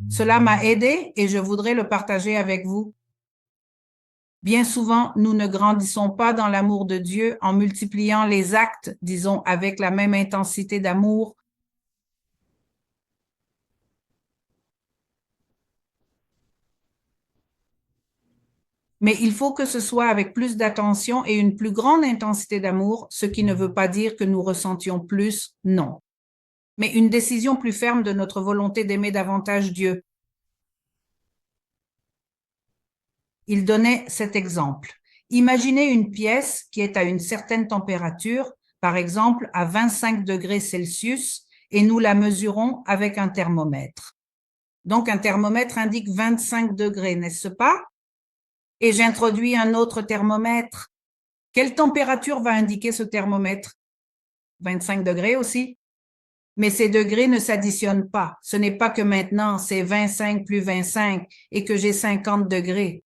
Cela m'a aidé et je voudrais le partager avec vous. Bien souvent, nous ne grandissons pas dans l'amour de Dieu en multipliant les actes, disons, avec la même intensité d'amour. Mais il faut que ce soit avec plus d'attention et une plus grande intensité d'amour, ce qui ne veut pas dire que nous ressentions plus, non. Mais une décision plus ferme de notre volonté d'aimer davantage Dieu. Il donnait cet exemple. Imaginez une pièce qui est à une certaine température, par exemple à 25 degrés Celsius, et nous la mesurons avec un thermomètre. Donc un thermomètre indique 25 degrés, n'est-ce pas? Et j'introduis un autre thermomètre. Quelle température va indiquer ce thermomètre? 25 degrés aussi. Mais ces degrés ne s'additionnent pas. Ce n'est pas que maintenant c'est 25 plus 25 et que j'ai 50 degrés.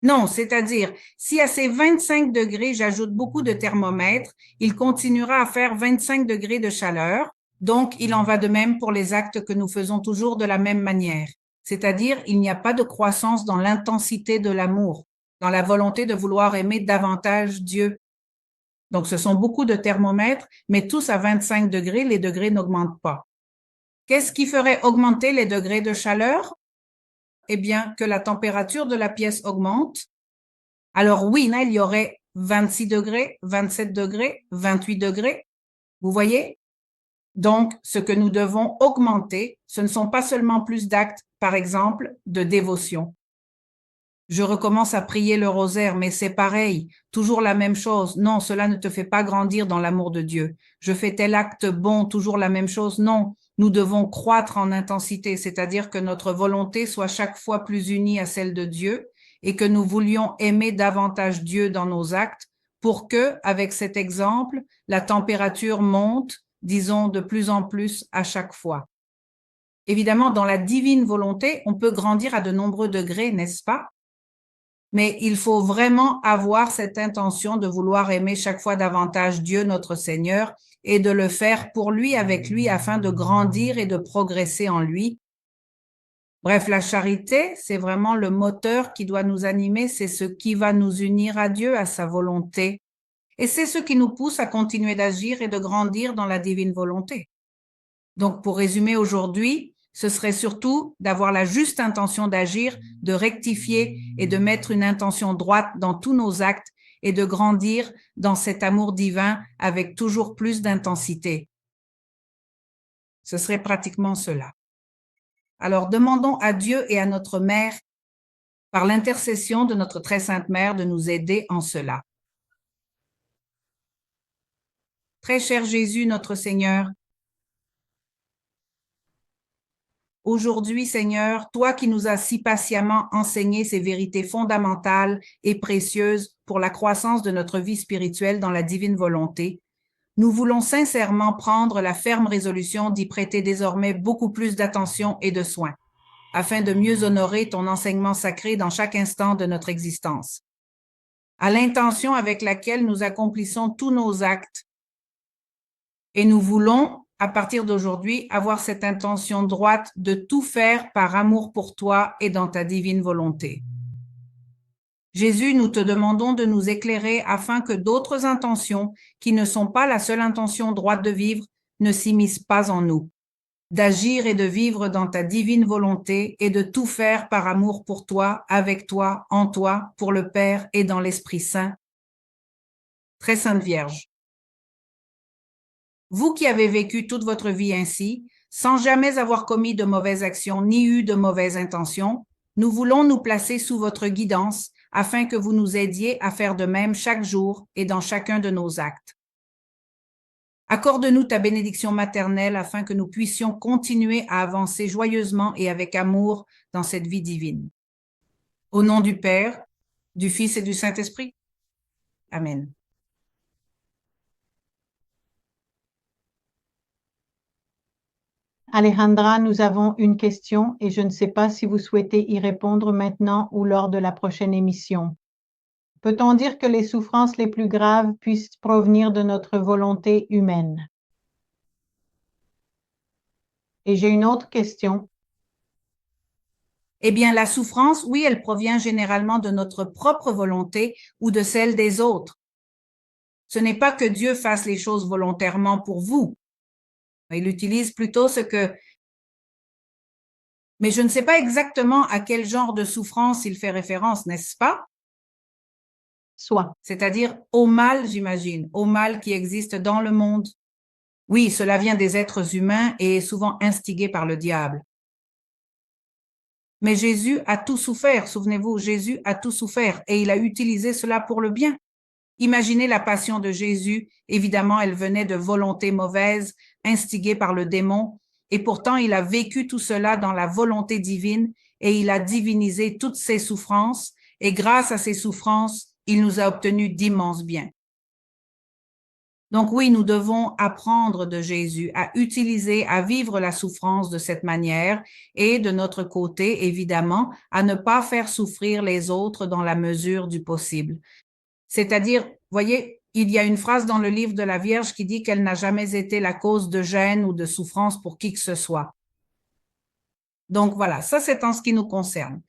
Non, c'est-à-dire, si à ces 25 degrés, j'ajoute beaucoup de thermomètres, il continuera à faire 25 degrés de chaleur. Donc, il en va de même pour les actes que nous faisons toujours de la même manière. C'est-à-dire, il n'y a pas de croissance dans l'intensité de l'amour, dans la volonté de vouloir aimer davantage Dieu. Donc, ce sont beaucoup de thermomètres, mais tous à 25 degrés, les degrés n'augmentent pas. Qu'est-ce qui ferait augmenter les degrés de chaleur? Eh bien, que la température de la pièce augmente. Alors oui, là, il y aurait 26 degrés, 27 degrés, 28 degrés. Vous voyez? Donc, ce que nous devons augmenter, ce ne sont pas seulement plus d'actes, par exemple, de dévotion. Je recommence à prier le rosaire, mais c'est pareil, toujours la même chose. Non, cela ne te fait pas grandir dans l'amour de Dieu. Je fais tel acte bon, toujours la même chose. Non, nous devons croître en intensité, c'est-à-dire que notre volonté soit chaque fois plus unie à celle de Dieu et que nous voulions aimer davantage Dieu dans nos actes pour que, avec cet exemple, la température monte, disons, de plus en plus à chaque fois. Évidemment, dans la divine volonté, on peut grandir à de nombreux degrés, n'est-ce pas? Mais il faut vraiment avoir cette intention de vouloir aimer chaque fois davantage Dieu, notre Seigneur, et de le faire pour lui, avec lui, afin de grandir et de progresser en lui. Bref, la charité, c'est vraiment le moteur qui doit nous animer, c'est ce qui va nous unir à Dieu, à sa volonté. Et c'est ce qui nous pousse à continuer d'agir et de grandir dans la divine volonté. Donc, pour résumer aujourd'hui, ce serait surtout d'avoir la juste intention d'agir, de rectifier et de mettre une intention droite dans tous nos actes et de grandir dans cet amour divin avec toujours plus d'intensité. Ce serait pratiquement cela. Alors, demandons à Dieu et à notre Mère, par l'intercession de notre très sainte Mère, de nous aider en cela. Très cher Jésus, notre Seigneur, aujourd'hui, Seigneur, toi qui nous as si patiemment enseigné ces vérités fondamentales et précieuses pour la croissance de notre vie spirituelle dans la divine volonté, nous voulons sincèrement prendre la ferme résolution d'y prêter désormais beaucoup plus d'attention et de soin, afin de mieux honorer ton enseignement sacré dans chaque instant de notre existence. À l'intention avec laquelle nous accomplissons tous nos actes, et nous voulons, à partir d'aujourd'hui, avoir cette intention droite de tout faire par amour pour toi et dans ta divine volonté. Jésus, nous te demandons de nous éclairer afin que d'autres intentions, qui ne sont pas la seule intention droite de vivre, ne s'immiscent pas en nous, d'agir et de vivre dans ta divine volonté et de tout faire par amour pour toi, avec toi, en toi, pour le Père et dans l'Esprit Saint. Très Sainte Vierge, vous qui avez vécu toute votre vie ainsi, sans jamais avoir commis de mauvaises actions ni eu de mauvaises intentions, nous voulons nous placer sous votre guidance afin que vous nous aidiez à faire de même chaque jour et dans chacun de nos actes. Accorde-nous ta bénédiction maternelle afin que nous puissions continuer à avancer joyeusement et avec amour dans cette vie divine. Au nom du Père, du Fils et du Saint-Esprit. Amen. Alejandra, nous avons une question et je ne sais pas si vous souhaitez y répondre maintenant ou lors de la prochaine émission. Peut-on dire que les souffrances les plus graves puissent provenir de notre volonté humaine? Et j'ai une autre question. Eh bien, la souffrance, oui, elle provient généralement de notre propre volonté ou de celle des autres. Ce n'est pas que Dieu fasse les choses volontairement pour vous. Il utilise plutôt ce que... Mais je ne sais pas exactement à quel genre de souffrance il fait référence, n'est-ce pas? Soit. C'est-à-dire au mal, j'imagine, au mal qui existe dans le monde. Oui, cela vient des êtres humains et est souvent instigé par le diable. Mais Jésus a tout souffert, souvenez-vous, Jésus a tout souffert et il a utilisé cela pour le bien. Imaginez la passion de Jésus, évidemment, elle venait de volonté mauvaise, instigée par le démon, et pourtant il a vécu tout cela dans la volonté divine et il a divinisé toutes ses souffrances et grâce à ses souffrances, il nous a obtenu d'immenses biens. Donc oui, nous devons apprendre de Jésus à utiliser, à vivre la souffrance de cette manière et de notre côté, évidemment, à ne pas faire souffrir les autres dans la mesure du possible. C'est-à-dire, voyez, il y a une phrase dans le livre de la Vierge qui dit qu'elle n'a jamais été la cause de gêne ou de souffrance pour qui que ce soit. Donc voilà, ça c'est en ce qui nous concerne.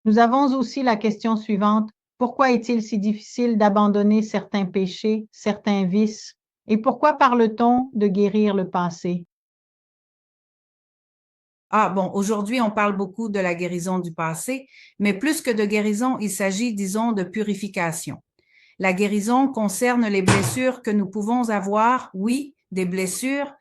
Nous avons aussi la question suivante. Pourquoi est-il si difficile d'abandonner certains péchés, certains vices? Et pourquoi parle-t-on de guérir le passé? Ah bon, aujourd'hui on parle beaucoup de la guérison du passé, mais plus que de guérison, il s'agit, disons, de purification. La guérison concerne les blessures que nous pouvons avoir, oui, des blessures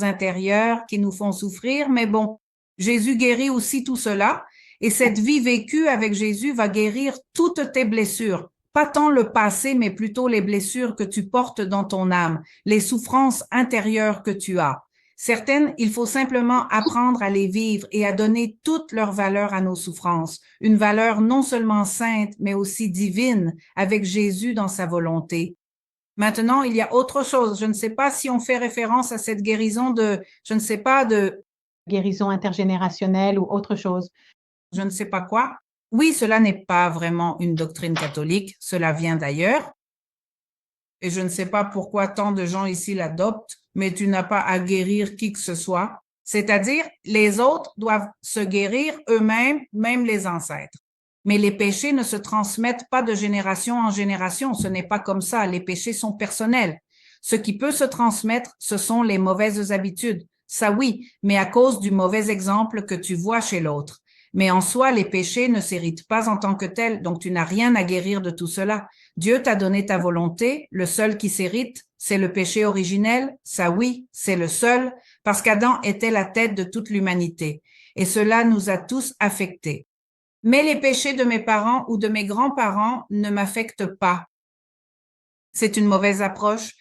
intérieures qui nous font souffrir, mais bon, Jésus guérit aussi tout cela et cette vie vécue avec Jésus va guérir toutes tes blessures. Pas tant le passé, mais plutôt les blessures que tu portes dans ton âme, les souffrances intérieures que tu as. Certaines, il faut simplement apprendre à les vivre et à donner toute leur valeur à nos souffrances, une valeur non seulement sainte, mais aussi divine, avec Jésus dans sa volonté. Maintenant, il y a autre chose. Je ne sais pas si on fait référence à cette guérison de, je ne sais pas, de, Guérison intergénérationnelle ou autre chose. je ne sais pas quoi. Oui, cela n'est pas vraiment une doctrine catholique. Cela vient d'ailleurs. Et je ne sais pas pourquoi tant de gens ici l'adoptent, mais tu n'as pas à guérir qui que ce soit. C'est-à-dire, les autres doivent se guérir eux-mêmes, même les ancêtres. Mais les péchés ne se transmettent pas de génération en génération. Ce n'est pas comme ça. Les péchés sont personnels. Ce qui peut se transmettre, ce sont les mauvaises habitudes. Ça oui, mais à cause du mauvais exemple que tu vois chez l'autre. Mais en soi, les péchés ne s'héritent pas en tant que tels, donc tu n'as rien à guérir de tout cela. Dieu t'a donné ta volonté, le seul qui s'hérite, c'est le péché originel, ça oui, c'est le seul, parce qu'Adam était la tête de toute l'humanité, et cela nous a tous affectés. Mais les péchés de mes parents ou de mes grands-parents ne m'affectent pas. C'est une mauvaise approche.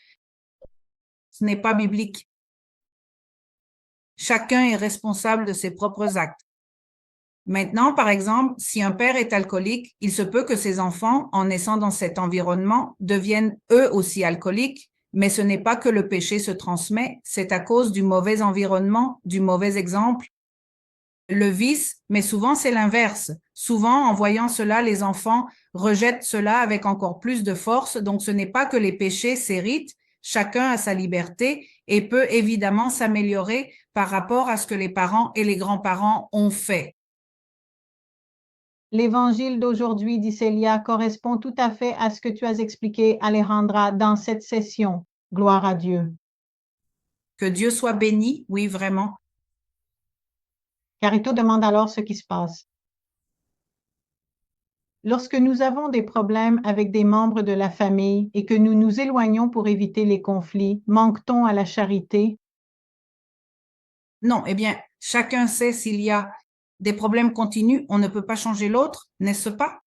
Ce n'est pas biblique. Chacun est responsable de ses propres actes. Maintenant, par exemple, si un père est alcoolique, il se peut que ses enfants, en naissant dans cet environnement, deviennent eux aussi alcooliques, mais ce n'est pas que le péché se transmet, c'est à cause du mauvais environnement, du mauvais exemple. Le vice, mais souvent c'est l'inverse. Souvent, en voyant cela, les enfants rejettent cela avec encore plus de force, donc ce n'est pas que les péchés s'héritent, chacun a sa liberté et peut évidemment s'améliorer par rapport à ce que les parents et les grands-parents ont fait. L'évangile d'aujourd'hui, dit Célia, correspond tout à fait à ce que tu as expliqué, Alejandra, dans cette session. Gloire à Dieu. Que Dieu soit béni, oui, vraiment. Carito demande alors ce qui se passe. Lorsque nous avons des problèmes avec des membres de la famille et que nous nous éloignons pour éviter les conflits, manque-t-on à la charité? Non, eh bien, chacun sait s'il y a des problèmes continus, on ne peut pas changer l'autre, n'est-ce pas?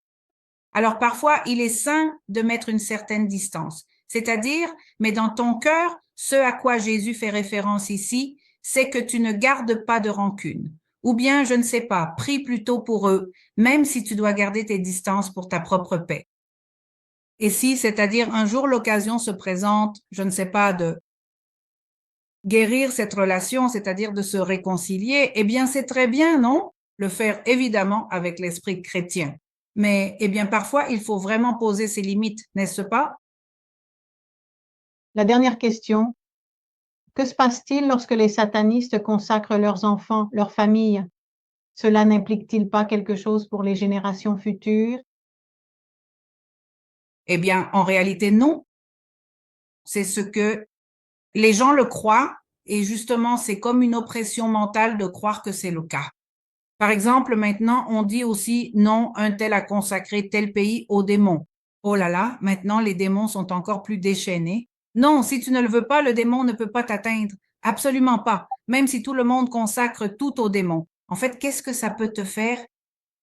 Alors parfois, il est sain de mettre une certaine distance, c'est-à-dire, mais dans ton cœur, ce à quoi Jésus fait référence ici, c'est que tu ne gardes pas de rancune. Ou bien, je ne sais pas, prie plutôt pour eux, même si tu dois garder tes distances pour ta propre paix. Et si, c'est-à-dire, un jour l'occasion se présente, je ne sais pas, de guérir cette relation, c'est-à-dire de se réconcilier, eh bien, c'est très bien, non? Le faire évidemment avec l'esprit chrétien. Mais, eh bien, parfois, il faut vraiment poser ses limites, n'est-ce pas? La dernière question. Que se passe-t-il lorsque les satanistes consacrent leurs enfants, leur famille? Cela n'implique-t-il pas quelque chose pour les générations futures? Eh bien, en réalité, non. C'est ce que les gens le croient et justement, c'est comme une oppression mentale de croire que c'est le cas. Par exemple, maintenant, on dit aussi non, un tel a consacré tel pays aux démons. Oh là là, maintenant les démons sont encore plus déchaînés. Non, si tu ne le veux pas, le démon ne peut pas t'atteindre. Absolument pas. Même si tout le monde consacre tout aux démons. En fait, qu'est-ce que ça peut te faire?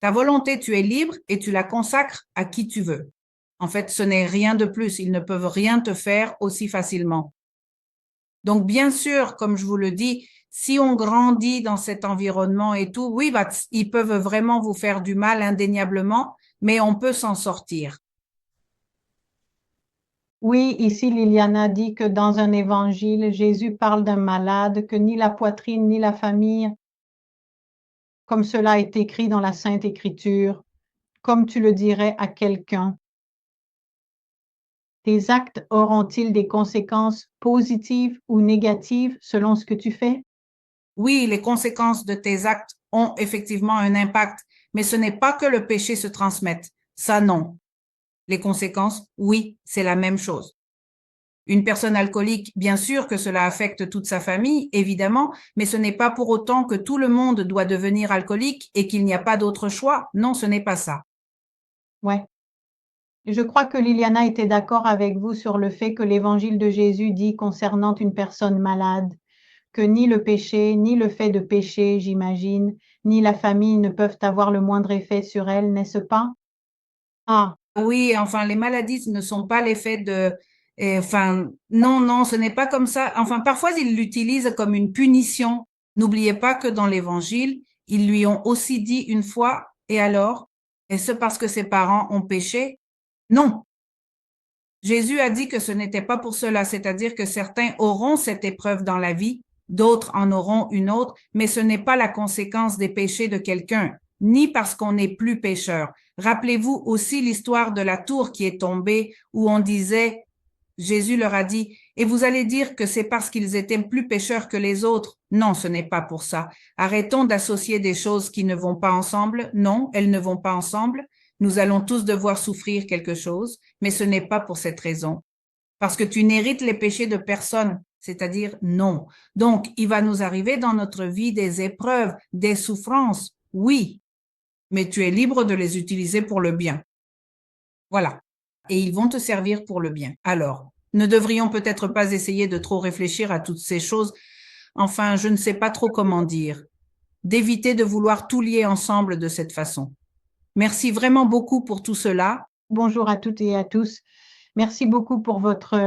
Ta volonté, tu es libre et tu la consacres à qui tu veux. En fait, ce n'est rien de plus. Ils ne peuvent rien te faire aussi facilement. Donc, bien sûr, comme je vous le dis, si on grandit dans cet environnement et tout, oui, bah, ils peuvent vraiment vous faire du mal indéniablement, mais on peut s'en sortir. Oui, ici Liliana dit que dans un évangile, Jésus parle d'un malade, que ni la poitrine ni la famille, comme cela est écrit dans la Sainte Écriture, comme tu le dirais à quelqu'un. Tes actes auront-ils des conséquences positives ou négatives selon ce que tu fais? Oui, les conséquences de tes actes ont effectivement un impact, mais ce n'est pas que le péché se transmette. Ça, non. Les conséquences, oui, c'est la même chose. Une personne alcoolique, bien sûr que cela affecte toute sa famille, évidemment, mais ce n'est pas pour autant que tout le monde doit devenir alcoolique et qu'il n'y a pas d'autre choix. Non, ce n'est pas ça. Ouais. Je crois que Liliana était d'accord avec vous sur le fait que l'évangile de Jésus dit concernant une personne malade, que ni le péché, ni le fait de pécher, j'imagine, ni la famille ne peuvent avoir le moindre effet sur elle, n'est-ce pas? Ah, Oui, enfin, les maladies ne sont pas l'effet de... enfin, non, non, ce n'est pas comme ça. Enfin, parfois, ils l'utilisent comme une punition. N'oubliez pas que dans l'Évangile, ils lui ont aussi dit une fois, et alors? Est-ce parce que ses parents ont péché? Non. Jésus a dit que ce n'était pas pour cela, c'est-à-dire que certains auront cette épreuve dans la vie, d'autres en auront une autre, mais ce n'est pas la conséquence des péchés de quelqu'un, ni parce qu'on n'est plus pécheur. Rappelez-vous aussi l'histoire de la tour qui est tombée, où on disait, Jésus leur a dit, et vous allez dire que c'est parce qu'ils étaient plus pécheurs que les autres. Non, ce n'est pas pour ça. Arrêtons d'associer des choses qui ne vont pas ensemble. Non, elles ne vont pas ensemble. Nous allons tous devoir souffrir quelque chose, mais ce n'est pas pour cette raison. Parce que tu n'hérites les péchés de personne, c'est-à-dire non. Donc, il va nous arriver dans notre vie des épreuves, des souffrances, oui, mais tu es libre de les utiliser pour le bien. Voilà. Et ils vont te servir pour le bien. Alors, ne devrions peut-être pas essayer de trop réfléchir à toutes ces choses. Enfin, je ne sais pas trop comment dire. D'éviter de vouloir tout lier ensemble de cette façon. Merci vraiment beaucoup pour tout cela. Bonjour à toutes et à tous. Merci beaucoup pour votre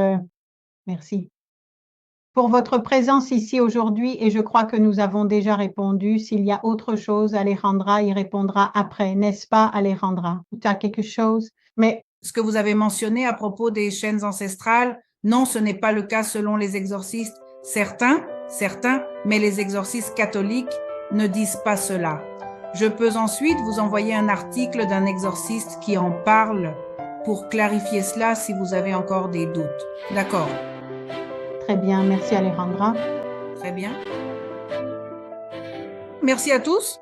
présence ici aujourd'hui et je crois que nous avons déjà répondu. S'il y a autre chose, Alejandra y répondra après, n'est-ce pas, Alejandra? Tu as quelque chose? Mais ce que vous avez mentionné à propos des chaînes ancestrales, non, ce n'est pas le cas selon les exorcistes. Certains, mais les exorcistes catholiques ne disent pas cela. Je peux ensuite vous envoyer un article d'un exorciste qui en parle pour clarifier cela si vous avez encore des doutes. D'accord. Très bien, merci Alejandra. Très bien. Merci à tous.